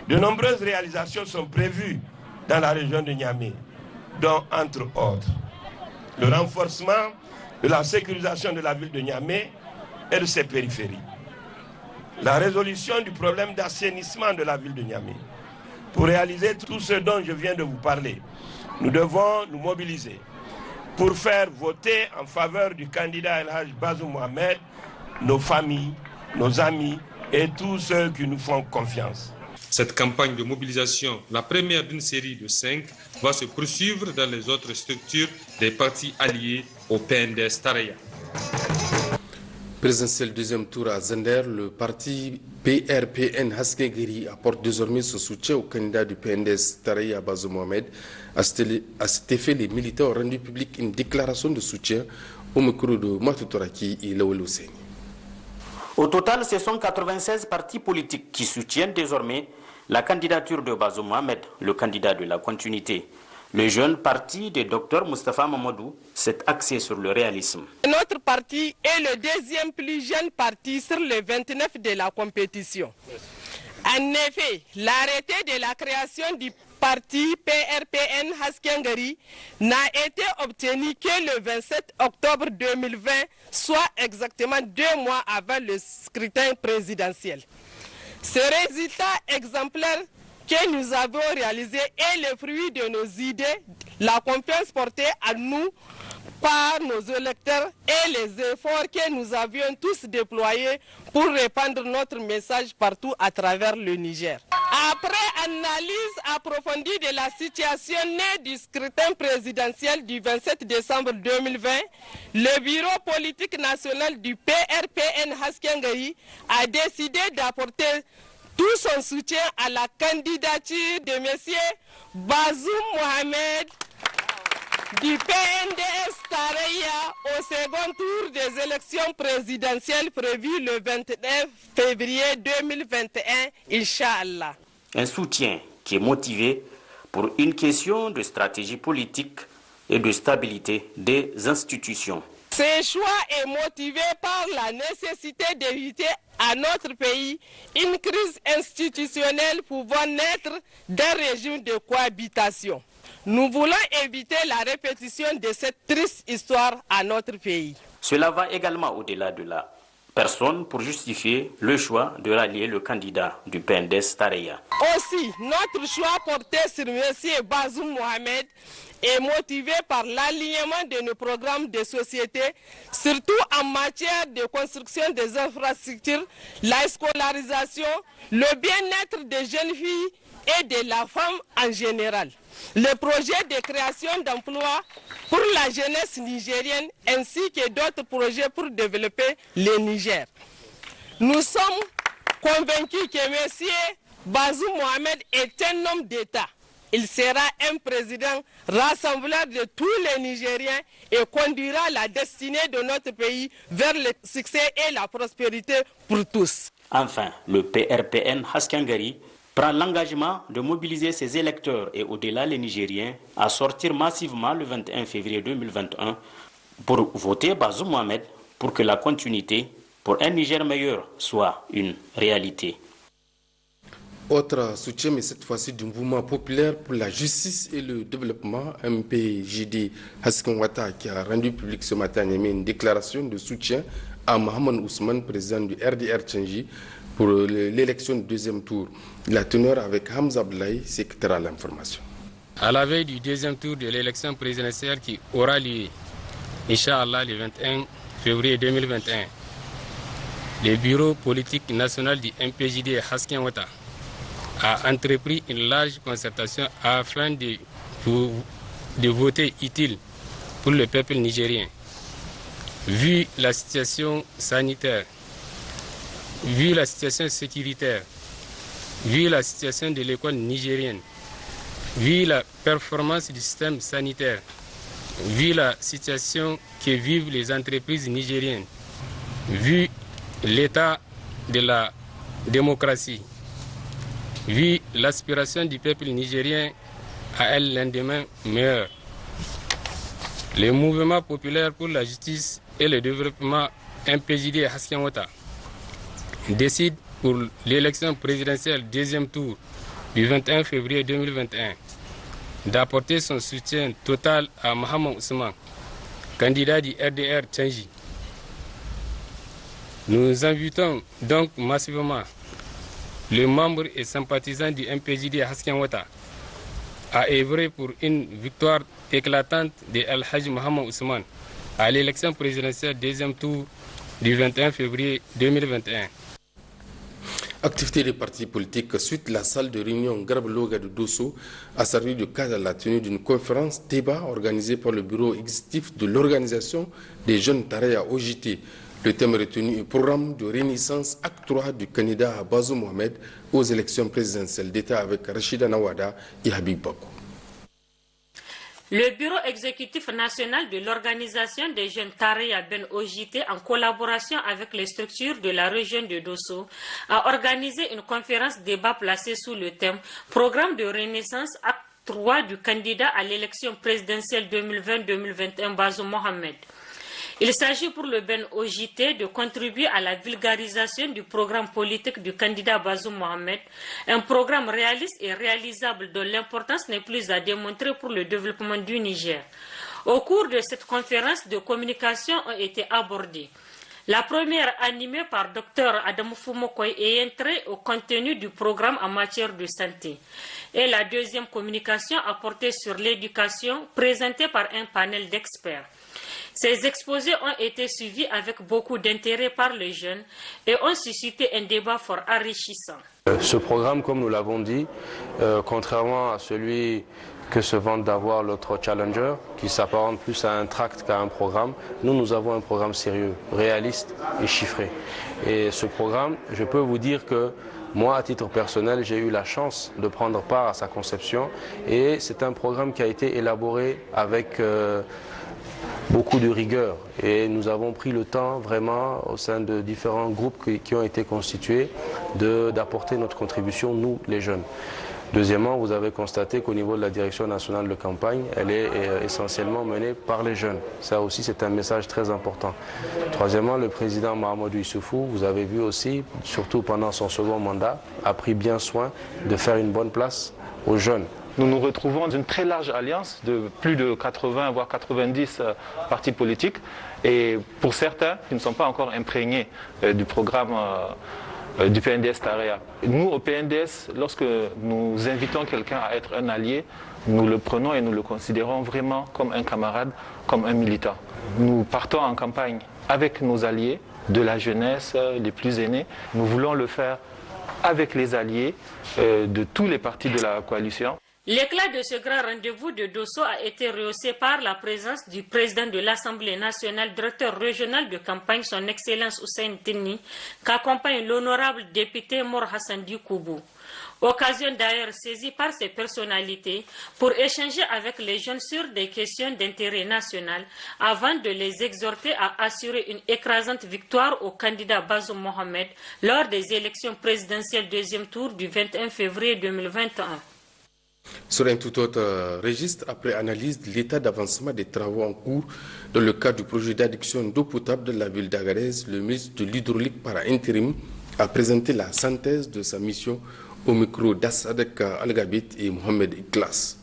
De nombreuses réalisations sont prévues dans la région de Niamey, dont, entre autres, le renforcement de la sécurisation de la ville de Niamey et de ses périphéries, la résolution du problème d'assainissement de la ville de Niamey. Pour réaliser tout ce dont je viens de vous parler, nous devons nous mobiliser pour faire voter en faveur du candidat El Hadj Bazoum Mohamed nos familles, nos amis et tous ceux qui nous font confiance. Cette campagne de mobilisation, la première d'une série de 5, va se poursuivre dans les autres structures des partis alliés au PNDS Taraya. Présidentiel deuxième tour à Zender, le parti PRPN Haskegiri apporte désormais son soutien au candidat du PNDS Taraya Bazoum Mohamed. À cet effet, les militants ont rendu public une déclaration de soutien au micro de Matoutoraki et Lawel Hussein. Au total, ce sont 96 partis politiques qui soutiennent désormais la candidature de Bazoum Mohamed, le candidat de la continuité. Le jeune parti de Dr Moustapha Mamadou s'est axé sur le réalisme. Notre parti est le deuxième plus jeune parti sur les 29 de la compétition. En effet, l'arrêté de la création du parti PRPN Haskengari n'a été obtenu que le 27 octobre 2020, soit exactement 2 mois avant le scrutin présidentiel. Ce résultat exemplaire que nous avons réalisé est le fruit de nos idées, la confiance portée à nous par nos électeurs et les efforts que nous avions tous déployés pour répandre notre message partout à travers le Niger. Après analyse approfondie de la situation née du scrutin présidentiel du 27 décembre 2020, le bureau politique national du PRPN Haskengari a décidé d'apporter tout son soutien à la candidature de M. Bazoum Mohamed du PNDS Taraya au second tour des élections présidentielles prévues le 29 février 2021, Inch'Allah. Un soutien qui est motivé pour une question de stratégie politique et de stabilité des institutions. Ce choix est motivé par la nécessité d'éviter à notre pays une crise institutionnelle pouvant naître d'un régime de cohabitation. Nous voulons éviter la répétition de cette triste histoire à notre pays. Cela va également au-delà de la personne pour justifier le choix de rallier le candidat du PNDS Taraya. Aussi, notre choix porté sur M. Bazoum Mohamed est motivé par l'alignement de nos programmes de société, surtout en matière de construction des infrastructures, la scolarisation, le bien-être des jeunes filles et de la femme en général. Le projet de création d'emplois pour la jeunesse nigérienne ainsi que d'autres projets pour développer le Niger. Nous sommes convaincus que M. Bazoum Mohamed est un homme d'État. Il sera un président rassembleur de tous les Nigériens et conduira la destinée de notre pays vers le succès et la prospérité pour tous. Enfin, le PRPN Haskengari prend l'engagement de mobiliser ses électeurs et au-delà les Nigériens à sortir massivement le 21 février 2021 pour voter Bazoum Mohamed pour que la continuité pour un Niger meilleur soit une réalité. Autre soutien, mais cette fois-ci du mouvement populaire pour la justice et le développement, MPJD Hasken Ouattara, qui a rendu public ce matin une déclaration de soutien à Mohamed Ousmane, président du RDR Tchangi, pour l'élection du deuxième tour. La teneur avec Hamza Abdoulaye, secrétaire à l'information. À la veille du deuxième tour de l'élection présidentielle qui aura lieu, Inch'Allah, le 21 février 2021, le bureau politique national du MPJD Hasken Ouattara a entrepris une large concertation afin de voter utile pour le peuple nigérien. Vu la situation sanitaire, vu la situation sécuritaire, vu la situation de l'école nigérienne, vu la performance du système sanitaire, vu la situation que vivent les entreprises nigériennes, vu l'état de la démocratie, vu l'aspiration du peuple nigérien à un lendemain meilleur, le mouvement populaire pour la justice et le développement MPJD Hasken Ouattara décide pour l'élection présidentielle deuxième tour du 21 février 2021 d'apporter son soutien total à Mohamed Ousmane, candidat du RDR Tchangi. Nous invitons donc massivement les membres et sympathisants du MPJD Hasken Ouattara a œuvré pour une victoire éclatante de Al-Hajj Mohamed Ousmane à l'élection présidentielle deuxième tour du 21 février 2021. Activité des partis politiques suite la salle de réunion Garbe-Loga de Dosso a servi de cadre à la tenue d'une conférence débat organisée par le bureau exécutif de l'organisation des jeunes Tareya OJT. Le thème retenu est programme de renaissance acte 3 du candidat Bazoum Mohamed aux élections présidentielles d'État avec Rachida Nawada et Habib Bakou. Le bureau exécutif national de l'organisation des jeunes Tareya Ben OJT, en collaboration avec les structures de la région de Dosso, a organisé une conférence débat placée sous le thème Programme de renaissance acte 3 du candidat à l'élection présidentielle 2020-2021 Bazoum Mohamed. Il s'agit pour le Ben OJT de contribuer à la vulgarisation du programme politique du candidat Bazoum Mohamed, un programme réaliste et réalisable dont l'importance n'est plus à démontrer pour le développement du Niger. Au cours de cette conférence, de communication ont été abordées. La première animée par Dr Adam Fumokoy ayant trait au contenu du programme en matière de santé. Et la deuxième communication a porté sur l'éducation présentée par un panel d'experts. Ces exposés ont été suivis avec beaucoup d'intérêt par les jeunes et ont suscité un débat fort enrichissant. Ce programme, comme nous l'avons dit, contrairement à celui que se vante d'avoir l'autre challenger, qui s'apparente plus à un tract qu'à un programme, nous avons un programme sérieux, réaliste et chiffré. Et ce programme, je peux vous dire que moi, à titre personnel, j'ai eu la chance de prendre part à sa conception et c'est un programme qui a été élaboré avec beaucoup de rigueur et nous avons pris le temps vraiment au sein de différents groupes qui ont été constitués d'apporter notre contribution, nous les jeunes. Deuxièmement, vous avez constaté qu'au niveau de la direction nationale de campagne, elle est essentiellement menée par les jeunes. Ça aussi, c'est un message très important. Troisièmement, le président Mahamadou Issoufou, vous avez vu aussi, surtout pendant son second mandat, a pris bien soin de faire une bonne place aux jeunes. Nous nous retrouvons dans une très large alliance de plus de 80 voire 90 partis politiques et pour certains qui ne sont pas encore imprégnés du programme du PNDS Tareya. Nous au PNDS, lorsque nous invitons quelqu'un à être un allié, nous le prenons et nous le considérons vraiment comme un camarade, comme un militant. Nous partons en campagne avec nos alliés, de la jeunesse, les plus aînés. Nous voulons le faire avec les alliés de tous les partis de la coalition. L'éclat de ce grand rendez-vous de Dosso a été rehaussé par la présence du président de l'Assemblée nationale, directeur régional de campagne, son Excellence Hussein Tini, qu'accompagne l'honorable député Mor Hassan Dikoubou. Occasion d'ailleurs saisie par ces personnalités pour échanger avec les jeunes sur des questions d'intérêt national avant de les exhorter à assurer une écrasante victoire au candidat Bazoum Mohamed lors des élections présidentielles deuxième tour du 21 février 2021. Sur un tout autre registre, après analyse de l'état d'avancement des travaux en cours dans le cadre du projet d'adduction d'eau potable de la ville d'Agadez, le ministre de l'Hydraulique par intérim a présenté la synthèse de sa mission au micro d'Assadek Al-Gabit et Mohamed Iklas.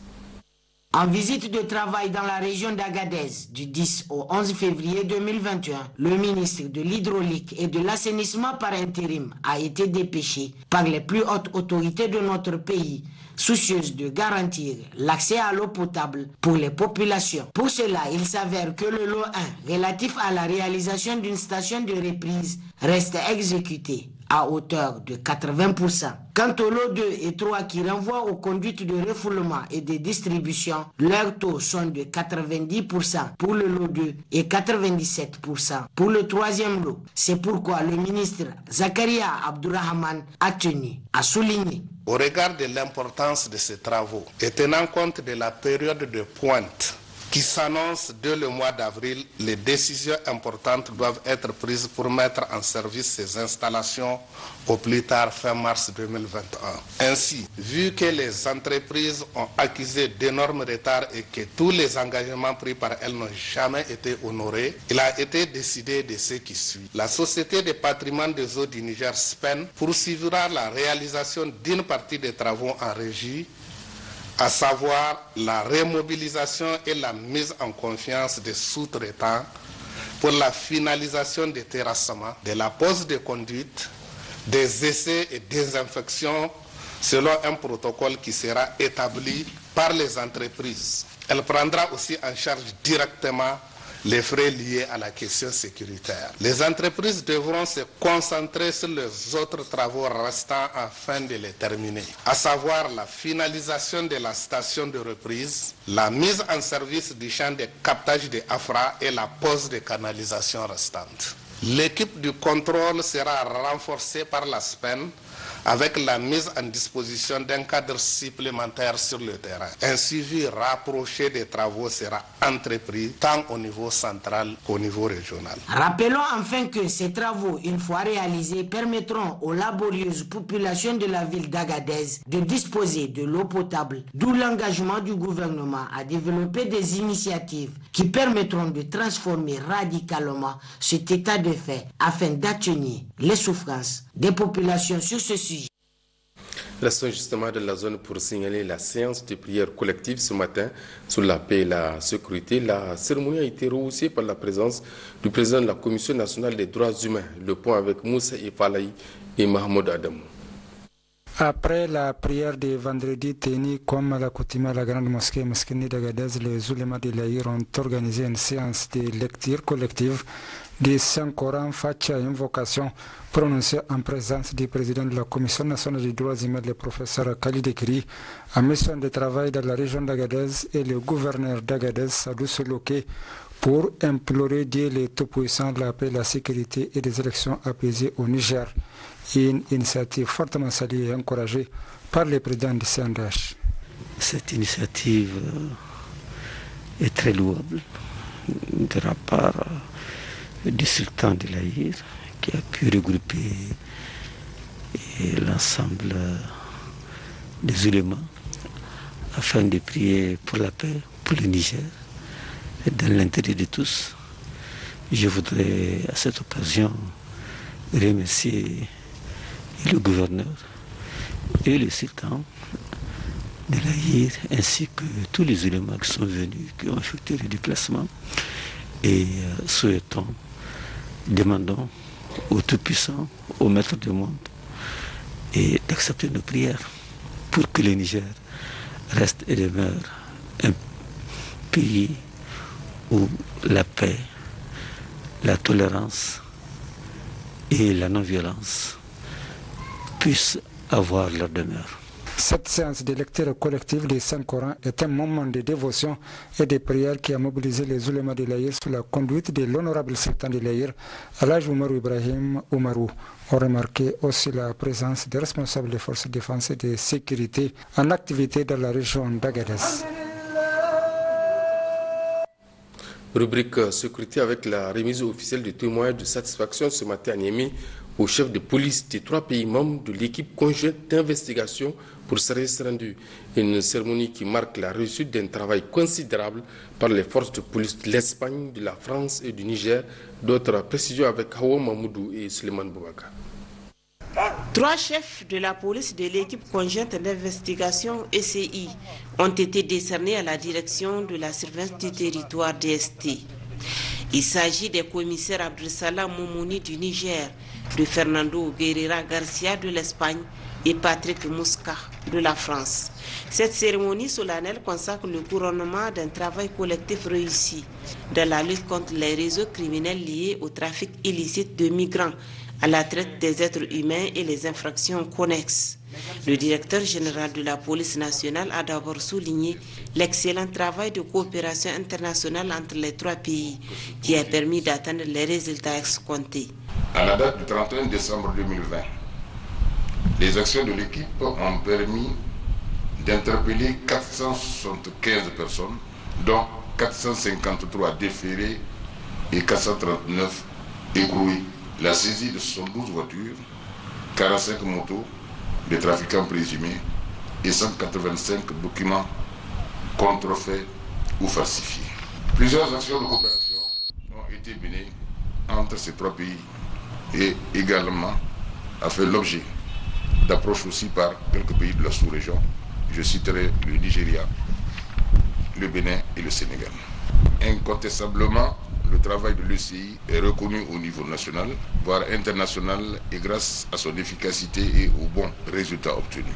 En visite de travail dans la région d'Agadez du 10 au 11 février 2021, le ministre de l'Hydraulique et de l'Assainissement par intérim a été dépêché par les plus hautes autorités de notre pays, soucieuses de garantir l'accès à l'eau potable pour les populations. Pour cela, il s'avère que le lot 1, relatif à la réalisation d'une station de reprise, reste exécuté à hauteur de 80%. Quant au lot 2 et 3 qui renvoient aux conduites de refoulement et de distribution, leurs taux sont de 90% pour le lot 2 et 97% pour le troisième lot. C'est pourquoi le ministre Zakaria Abdourahmane a tenu à souligner. Au regard de l'importance de ces travaux et tenant compte de la période de pointe qui s'annonce dès le mois d'avril, les décisions importantes doivent être prises pour mettre en service ces installations au plus tard fin mars 2021. Ainsi, vu que les entreprises ont accusé d'énormes retards et que tous les engagements pris par elles n'ont jamais été honorés, il a été décidé de ce qui suit. La Société de patrimoine des eaux du Niger, SPEN, poursuivra la réalisation d'une partie des travaux en régie, à savoir la remobilisation et la mise en confiance des sous-traitants pour la finalisation des terrassements, de la pose de conduite, des essais et désinfections selon un protocole qui sera établi par les entreprises. Elle prendra aussi en charge directement les frais liés à la question sécuritaire. Les entreprises devront se concentrer sur les autres travaux restants afin de les terminer, à savoir la finalisation de la station de reprise, la mise en service du champ de captage de Afra et la pose des canalisations restantes. L'équipe du contrôle sera renforcée par la SPEN avec la mise en disposition d'un cadre supplémentaire sur le terrain. Un suivi rapproché des travaux sera entrepris tant au niveau central qu'au niveau régional. Rappelons enfin que ces travaux, une fois réalisés, permettront aux laborieuses populations de la ville d'Agadez de disposer de l'eau potable, d'où l'engagement du gouvernement à développer des initiatives qui permettront de transformer radicalement cet état de fait afin d'atténuer les souffrances des populations sur ce sujet. Restons justement dans la zone pour signaler la séance de prière collective ce matin sur la paix et la sécurité. La cérémonie a été rehaussée par la présence du président de la Commission nationale des droits humains. Le point avec Moussa Falaï et Mahmoud Adam. Après la prière de vendredi tenue comme à l'accoutumée à la grande mosquée Meskini d'Agadez, les oulémas de l'Aïr ont organisé une séance de lecture collective du Saint-Coran, Fatiha et invocation prononcée en présence du président de la Commission nationale des droits humains, le professeur Khalid Ekri, en mission de travail dans la région d'Agadez, et le gouverneur d'Agadez, Sadou Soloké, pour implorer Dieu le Tout-Puissant, la paix, la sécurité et des élections apaisées au Niger. Une initiative fortement saluée et encouragée par le président du CNDH. Cette initiative est très louable de la part du sultan de l'Aïr, qui a pu regrouper l'ensemble des oulémas afin de prier pour la paix, pour le Niger, et dans l'intérêt de tous. Je voudrais à cette occasion remercier le gouverneur et le sultan de l'Aïr, ainsi que tous les oulémas qui sont venus, qui ont effectué le déplacement, et demandons au Tout-Puissant, au Maître du monde, et d'accepter nos prières pour que le Niger reste et demeure un pays où la paix, la tolérance et la non-violence puissent avoir leur demeure. Cette séance de lecture collective du Saint-Coran est un moment de dévotion et de prière qui a mobilisé les oulémas de l'Aïr sous la conduite de l'honorable sultan de l'Aïr, Alhaj Oumarou Ibrahim Oumarou. On remarquait aussi la présence des responsables des forces de défense et de sécurité en activité dans la région d'Agadez. Rubrique sécurité avec la remise officielle de témoignages de satisfaction ce matin à Niamey au chef de police des 3 pays membres de l'équipe conjointe d'investigation pour service rendu. Une cérémonie qui marque la réussite d'un travail considérable par les forces de police de l'Espagne, de la France et du Niger. D'autres précisions avec Hawa Mahmoudou et Suleiman Boubacar. 3 chefs de la police de l'équipe conjointe d'investigation ECI ont été décernés à la direction de la surveillance du territoire DST. Il s'agit des commissaires Abdulsalam Moumouni du Niger, de Fernando Guerrera Garcia de l'Espagne et Patrick Mouska de la France. Cette cérémonie solennelle consacre le couronnement d'un travail collectif réussi dans la lutte contre les réseaux criminels liés au trafic illicite de migrants, à la traite des êtres humains et les infractions connexes. Le directeur général de la police nationale a d'abord souligné l'excellent travail de coopération internationale entre les 3 pays qui a permis d'atteindre les résultats escomptés. À la date du 31 décembre 2020, les actions de l'équipe ont permis d'interpeller 475 personnes, dont 453 déférés et 439 écroués. La saisie de 72 voitures, 45 motos de trafiquants présumés et 185 documents contrefaits ou falsifiés. Plusieurs actions de coopération ont été menées entre ces 3 pays et également a fait l'objet d'approches aussi par quelques pays de la sous-région. Je citerai le Nigeria, le Bénin et le Sénégal. Incontestablement, le travail de l'ECI est reconnu au niveau national, voire international, et grâce à son efficacité et aux bons résultats obtenus.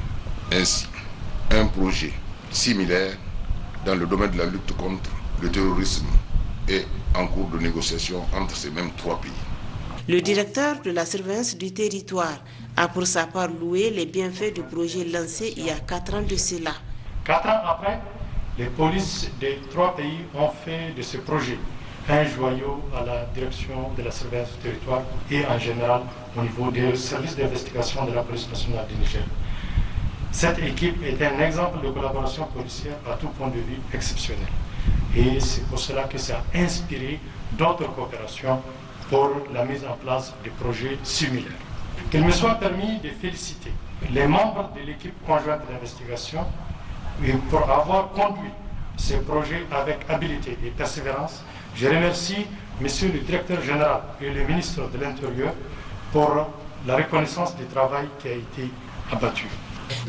Ainsi, un projet similaire dans le domaine de la lutte contre le terrorisme est en cours de négociation entre ces mêmes 3 pays. Le directeur de la surveillance du territoire a pour sa part loué les bienfaits du projet lancé il y a 4 ans de cela. 4 ans après, les polices des 3 pays ont fait de ce projet un joyau à la direction de la surveillance du territoire et en général au niveau des services d'investigation de la police nationale du Niger. Cette équipe est un exemple de collaboration policière à tout point de vue exceptionnel. Et c'est pour cela que ça a inspiré d'autres coopérations pour la mise en place de projets similaires. Qu'il me soit permis de féliciter les membres de l'équipe conjointe d'investigation pour avoir conduit ces projets avec habileté et persévérance. Je remercie Monsieur le Directeur Général et le Ministre de l'Intérieur pour la reconnaissance du travail qui a été abattu.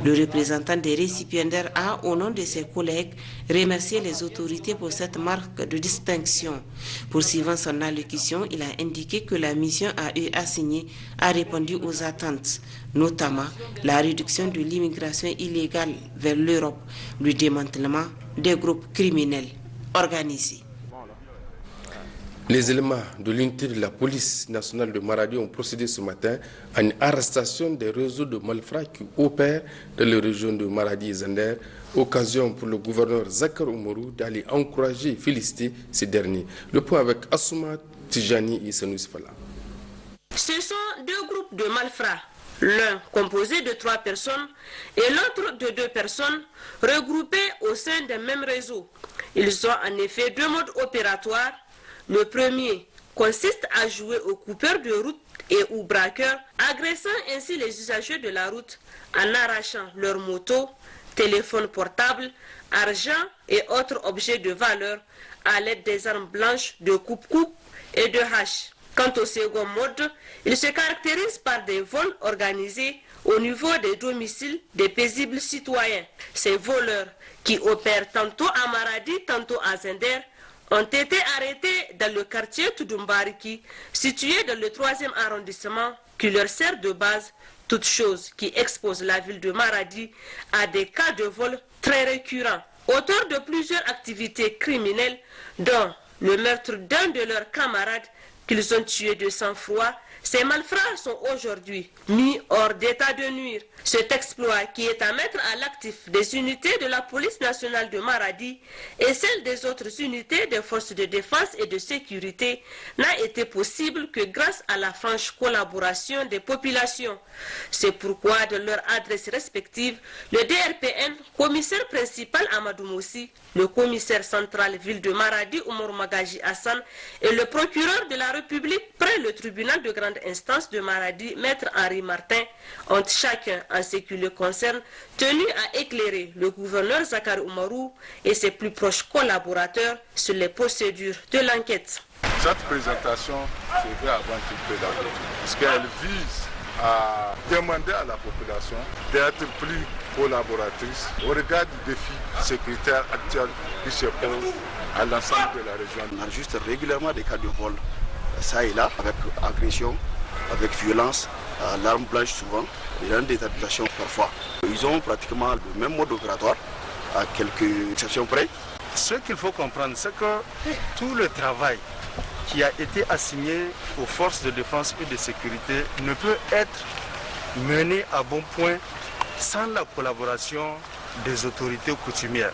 Le représentant des récipiendaires a, au nom de ses collègues, remercié les autorités pour cette marque de distinction. Poursuivant son allocution, il a indiqué que la mission à eux assignée a répondu aux attentes, notamment la réduction de l'immigration illégale vers l'Europe, le démantèlement des groupes criminels organisés. Les éléments de l'unité de la police nationale de Maradi ont procédé ce matin à une arrestation des réseaux de malfrats qui opèrent dans les régions de Maradi et Zender. Occasion pour le gouverneur Zakar Oumarou d'aller encourager et féliciter ces derniers. Le point avec Assouma Tijani et Sanoussi Fala. Ce sont 2 groupes de malfrats, l'un composé de 3 personnes et l'autre de 2 personnes regroupés au sein d'un même réseau. Ils ont en effet 2 modes opératoires. Le premier consiste à jouer aux coupeurs de route et aux braqueurs, agressant ainsi les usagers de la route en arrachant leurs motos, téléphones portables, argent et autres objets de valeur à l'aide des armes blanches de coupe-coupe et de hache. Quant au second mode, il se caractérise par des vols organisés au niveau des domiciles des paisibles citoyens. Ces voleurs, qui opèrent tantôt à Maradi, tantôt à Zender, ont été arrêtés dans le quartier Tudumbariki, situé dans le 3e arrondissement, qui leur sert de base, toute chose qui expose la ville de Maradi à des cas de vol très récurrents. Auteurs de plusieurs activités criminelles, dont le meurtre d'un de leurs camarades qu'ils ont tué de sang-froid, ces malfrats sont aujourd'hui mis hors d'état de nuire. Cet exploit, qui est à mettre à l'actif des unités de la police nationale de Maradi et celles des autres unités des forces de défense et de sécurité, n'a été possible que grâce à la franche collaboration des populations. C'est pourquoi, de leur adresse respective, le DRPN, commissaire principal Amadou Moussi, le commissaire central ville de Maradi Oumar Magaji Hassan et le procureur de la République près le tribunal de grande instance de Maradi, maître Henri Martin, ont chacun, en ce qui le concerne, tenu à éclairer le gouverneur Zakar Oumarou et ses plus proches collaborateurs sur les procédures de l'enquête. Cette présentation se fait avant toute pédagogie, parce qu'elle vise à demander à la population d'être plus collaboratrice au regard du défi sécuritaire actuel qui se pose à l'ensemble de la région. On enregistre régulièrement des cas de vol, ça et là, avec agression, avec violence, l'arme blanche souvent, et une détectation parfois. Ils ont pratiquement le même mode opératoire, à quelques exceptions près. Ce qu'il faut comprendre, c'est que tout le travail qui a été assigné aux forces de défense et de sécurité ne peut être mené à bon point sans la collaboration des autorités coutumières,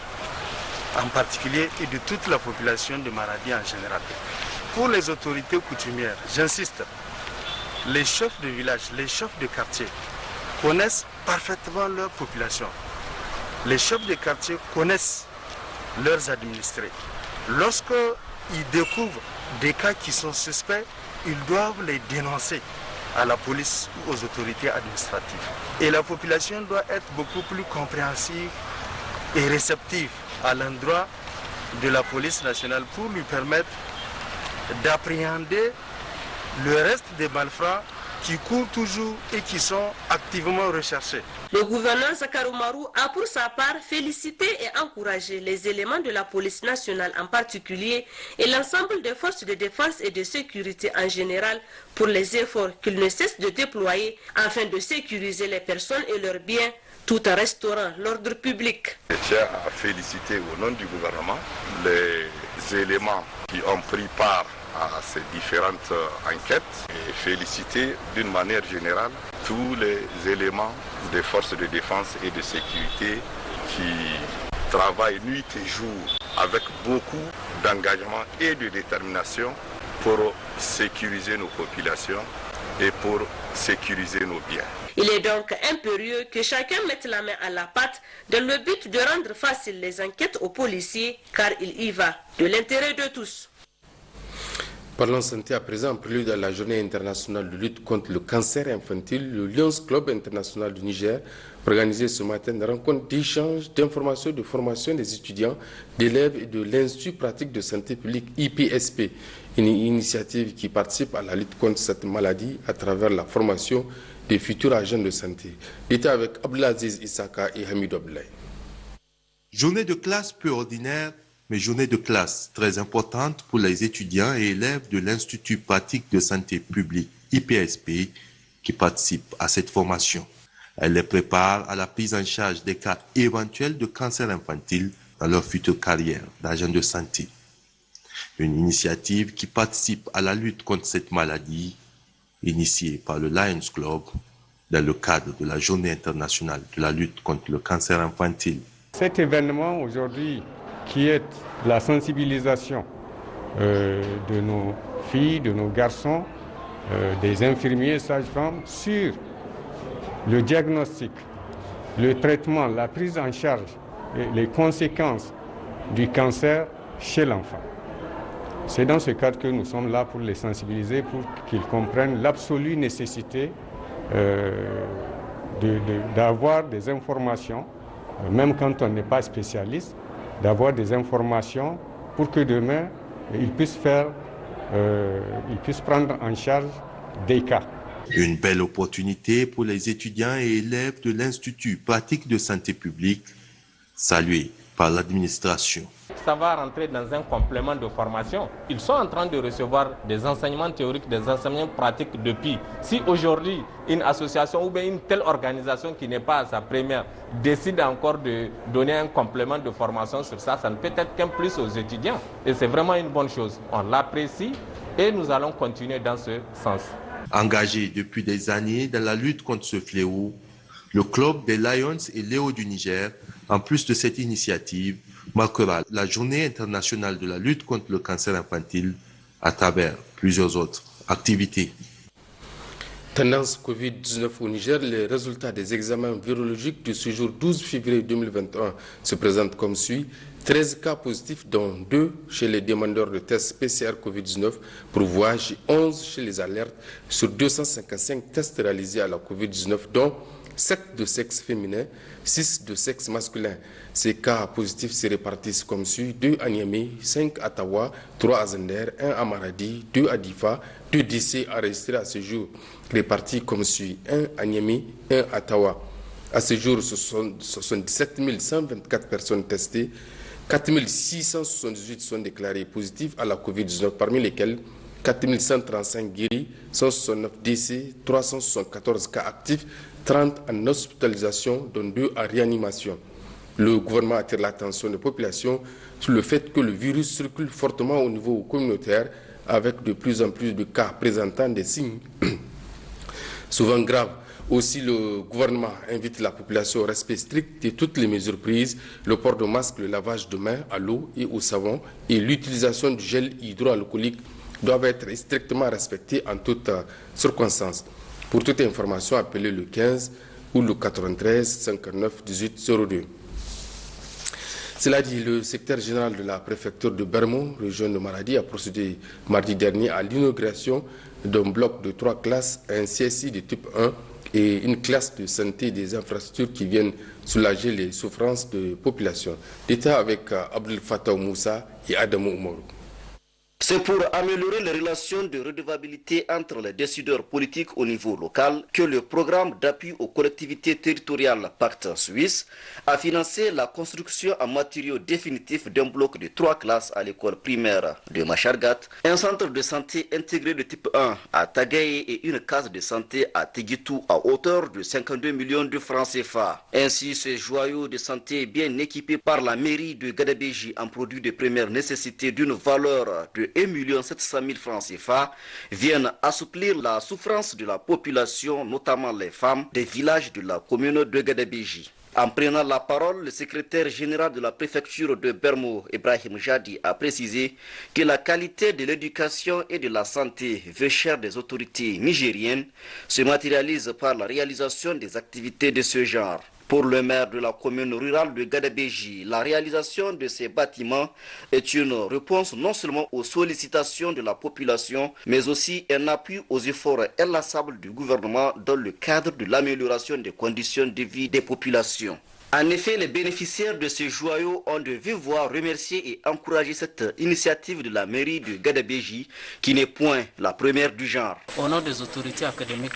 en particulier et de toute la population de Maradi en général. Pour les autorités coutumières, j'insiste, les chefs de village, les chefs de quartier connaissent parfaitement leur population. Les chefs de quartier connaissent leurs administrés. Lorsqu'ils découvrent des cas qui sont suspects, ils doivent les dénoncer à la police ou aux autorités administratives. Et la population doit être beaucoup plus compréhensive et réceptive à l'endroit de la police nationale pour lui permettre d'appréhender le reste des malfrats qui courent toujours et qui sont activement recherchés. Le gouverneur Zakar Oumarou a pour sa part félicité et encouragé les éléments de la police nationale en particulier et l'ensemble des forces de défense et de sécurité en général pour les efforts qu'ils ne cessent de déployer afin de sécuriser les personnes et leurs biens tout en restaurant l'ordre public. Je tiens à féliciter au nom du gouvernement les éléments qui ont pris part à ces différentes enquêtes et féliciter d'une manière générale tous les éléments des forces de défense et de sécurité qui travaillent nuit et jour avec beaucoup d'engagement et de détermination pour sécuriser nos populations et pour sécuriser nos biens. Il est donc impérieux que chacun mette la main à la pâte dans le but de rendre facile les enquêtes aux policiers, car il y va de l'intérêt de tous. Parlons santé à présent, en prélude à la journée internationale de lutte contre le cancer infantile, le Lions Club international du Niger organisé ce matin une rencontre d'échange, d'informations et de formation des étudiants, d'élèves et de l'Institut pratique de santé publique IPSP, une initiative qui participe à la lutte contre cette maladie à travers la formation des futurs agents de santé. L'état avec Abdelaziz Issaka et Hamid Abdoulaye. Journée de classe peu ordinaire, mais journée de classe très importante pour les étudiants et élèves de l'Institut pratique de santé publique IPSP qui participent à cette formation. Elle les prépare à la prise en charge des cas éventuels de cancer infantile dans leur future carrière d'agent de santé. Une initiative qui participe à la lutte contre cette maladie, initiée par le Lions Club dans le cadre de la Journée internationale de la lutte contre le cancer infantile. Cet événement aujourd'hui, qui est la sensibilisation de nos filles, de nos garçons, des infirmiers, sages-femmes, sur le diagnostic, le traitement, la prise en charge et les conséquences du cancer chez l'enfant. C'est dans ce cadre que nous sommes là pour les sensibiliser, pour qu'ils comprennent l'absolue nécessité d'avoir des informations, même quand on n'est pas spécialiste, d'avoir des informations pour que demain, ils puissent prendre en charge des cas. Une belle opportunité pour les étudiants et élèves de l'Institut pratique de santé publique, salué par l'administration. Ça va rentrer dans un complément de formation. Ils sont en train de recevoir des enseignements théoriques, des enseignements pratiques depuis. Si aujourd'hui, une association ou bien une telle organisation qui n'est pas à sa première décide encore de donner un complément de formation sur ça, ça ne peut être qu'un plus aux étudiants. Et c'est vraiment une bonne chose. On l'apprécie et nous allons continuer dans ce sens. Engagé depuis des années dans la lutte contre ce fléau, le club des Lions et Léo du Niger, en plus de cette initiative, marquera la Journée internationale de la lutte contre le cancer infantile à travers plusieurs autres activités. Tendance Covid-19 au Niger, les résultats des examens virologiques de ce jour 12 février 2021 se présentent comme suit. 13 cas positifs, dont 2 chez les demandeurs de tests PCR Covid-19 pour voyage et 11 chez les alertes sur 255 tests réalisés à la Covid-19, dont 7 de sexe féminin, 6 de sexe masculin. Ces cas positifs se répartissent comme suit: 2 à Niamey, 5 à Tawa, 3 à Zender, 1 à Maradi, 2 à Difa, 2 décès enregistrés à ce jour, répartis comme suit: 1 à Niamey, 1 à Tawa. À ce jour, ce sont 77 124 personnes testées, 4 678 sont déclarés positifs à la Covid-19, parmi lesquels 4 135 guéris, 169 décès, 374 cas actifs, 30 en hospitalisation, dont 2 en réanimation. Le gouvernement attire l'attention des populations sur le fait que le virus circule fortement au niveau communautaire, avec de plus en plus de cas présentant des signes souvent graves. Aussi, le gouvernement invite la population au respect strict de toutes les mesures prises, le port de masque, le lavage de mains à l'eau et au savon et l'utilisation du gel hydroalcoolique doivent être strictement respectés en toutes circonstances. Pour toute information, appelez le 15 ou le 93 59 18 02. Cela dit, le secrétaire général de la préfecture de Bermont, région de Maradi, a procédé mardi dernier à l'inauguration d'un bloc de 3 classes, un CSI de type 1 et une classe de santé des infrastructures qui viennent soulager les souffrances de population. L'État avec Abdel Fattah Moussa et Adamou Oumarou. C'est pour améliorer les relations de redevabilité entre les décideurs politiques au niveau local que le programme d'appui aux collectivités territoriales Pacte Suisse a financé la construction en matériaux définitifs d'un bloc de 3 classes à l'école primaire de Machargat, un centre de santé intégré de type 1 à Tagaye et une case de santé à Tegitou à hauteur de 52 millions de francs CFA. Ainsi, ce joyau de santé bien équipé par la mairie de Gadabéji en produits de première nécessité d'une valeur de 1 700 000 francs CFA viennent assouplir la souffrance de la population, notamment les femmes des villages de la commune de Gadabéji. En prenant la parole, le secrétaire général de la préfecture de Bermo, Ibrahim Jadi, a précisé que la qualité de l'éducation et de la santé veut cher des autorités nigériennes se matérialise par la réalisation des activités de ce genre. Pour le maire de la commune rurale de Gadabéji, la réalisation de ces bâtiments est une réponse non seulement aux sollicitations de la population, mais aussi un appui aux efforts inlassables du gouvernement dans le cadre de l'amélioration des conditions de vie des populations. En effet, les bénéficiaires de ces joyaux ont de vive voix remercié et encouragé cette initiative de la mairie de Gadabéji, qui n'est point la première du genre. Au nom des autorités académiques,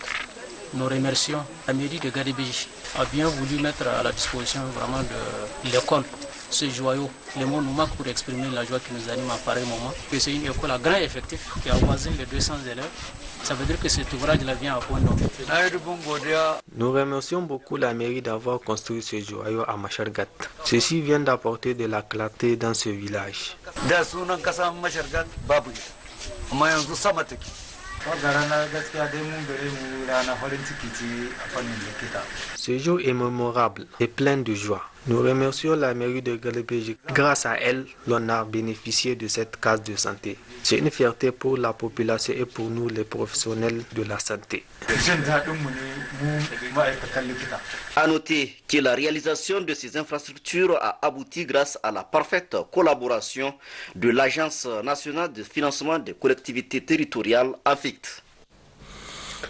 nous remercions la mairie de Gadabéji a bien voulu mettre à la disposition vraiment de l'école ce joyau. Les mots nous manquent pour exprimer la joie qui nous anime à pareil moment. C'est une école à grand effectif qui avoisine les 200 élèves. Ça veut dire que cet ouvrage-là vient à point nommé. Nous remercions beaucoup la mairie d'avoir construit ce joyau à Machargat. Ceci vient d'apporter de la clarté dans ce village. Ce jour est mémorable et plein de joie. Nous remercions la mairie de Gadabéji. Grâce à elle, l'on a bénéficié de cette case de santé. C'est une fierté pour la population et pour nous les professionnels de la santé. A noter que la réalisation de ces infrastructures a abouti grâce à la parfaite collaboration de l'Agence nationale de financement des collectivités territoriales, AFICT.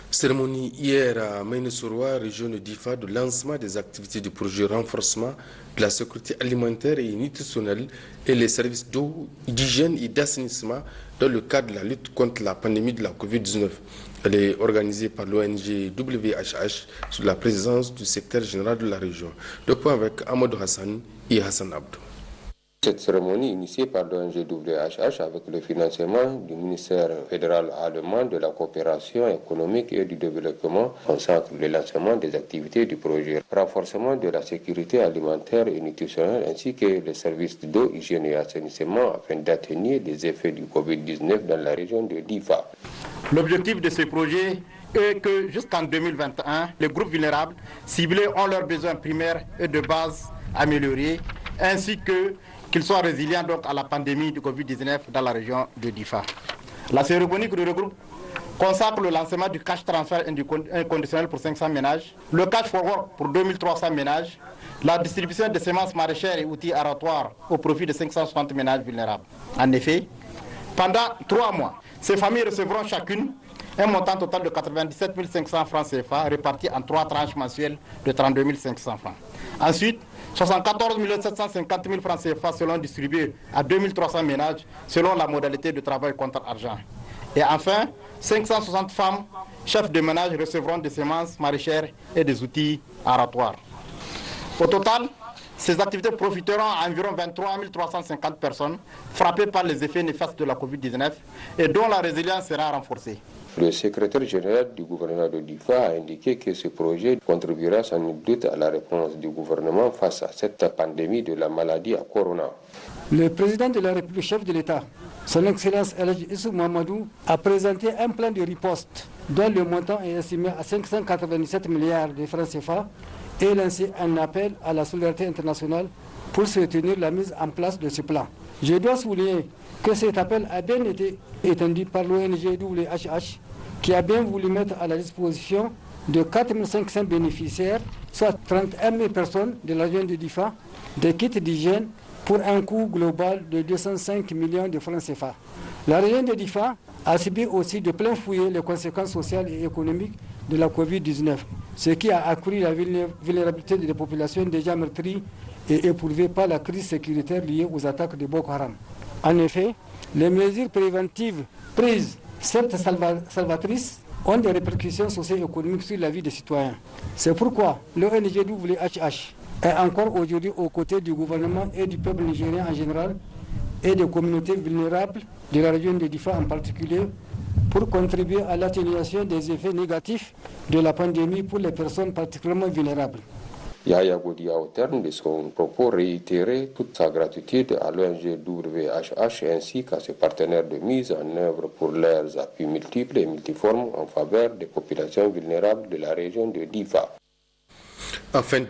Cérémonie hier à Mainesoroa, région de Difa, de lancement des activités du projet renforcement de la sécurité alimentaire et nutritionnelle et les services d'eau, d'hygiène et d'assainissement dans le cadre de la lutte contre la pandémie de la Covid-19. Elle est organisée par l'ONG WHH sous la présence du secrétaire général de la région. Le point avec Amadou Hassan et Hassan Abdou. Cette cérémonie initiée par l'ONG WHH avec le financement du ministère fédéral allemand de la coopération économique et du développement consacre le lancement des activités du projet renforcement de la sécurité alimentaire et nutritionnelle ainsi que les services d'eau, hygiène et assainissement afin d'atténuer les effets du Covid-19 dans la région de Difa. L'objectif de ce projet est que jusqu'en 2021, les groupes vulnérables ciblés ont leurs besoins primaires et de base améliorés ainsi qu'ils soient résilients donc à la pandémie du Covid-19 dans la région de Difa. La cérémonie qui regroupe consacre le lancement du cash transfert inconditionnel pour 500 ménages, le cash forward pour 2300 ménages, la distribution de semences maraîchères et outils aratoires au profit de 560 ménages vulnérables. En effet, pendant 3 mois, ces familles recevront chacune un montant total de 97 500 francs CFA répartis en 3 tranches mensuelles de 32 500 francs. Ensuite, 74 750 000 francs CFA seront distribués à 2300 ménages selon la modalité de travail contre argent. Et enfin, 560 femmes, chefs de ménage, recevront des semences maraîchères et des outils aratoires. Au total, ces activités profiteront à environ 23 350 personnes frappées par les effets néfastes de la Covid-19 et dont la résilience sera renforcée. Le secrétaire général du gouvernement de Difa a indiqué que ce projet contribuera sans nul doute à la réponse du gouvernement face à cette pandémie de la maladie à corona. Le président de la République, chef de l'État, son Excellence El Hadji Issoufou Mahamadou, a présenté un plan de riposte dont le montant est estimé à 597 milliards de francs CFA et lancé un appel à la solidarité internationale pour soutenir la mise en place de ce plan. Je dois souligner que cet appel a bien été étendu par l'ONG WHH qui a bien voulu mettre à la disposition de 4 500 bénéficiaires, soit 31 000 personnes de la région de Difa, des kits d'hygiène pour un coût global de 205 millions de francs CFA. La région de Difa a subi aussi de plein fouet les conséquences sociales et économiques de la Covid-19, ce qui a accru la vulnérabilité des populations déjà meurtries et éprouvées par la crise sécuritaire liée aux attaques de Boko Haram. En effet, Les mesures préventives prises, certes salvatrices, ont des répercussions socio-économiques sur la vie des citoyens. C'est pourquoi l'ONG WHH est encore aujourd'hui aux côtés du gouvernement et du peuple nigérien en général et des communautés vulnérables de la région de Difa en particulier pour contribuer à l'atténuation des effets négatifs de la pandémie pour les personnes particulièrement vulnérables. Yahya Godi a au terme de son propos réitéré toute sa gratitude à l'ONG WHH ainsi qu'à ses partenaires de mise en œuvre pour leurs appuis multiples et multiformes en faveur des populations vulnérables de la région de Difa. Enfin,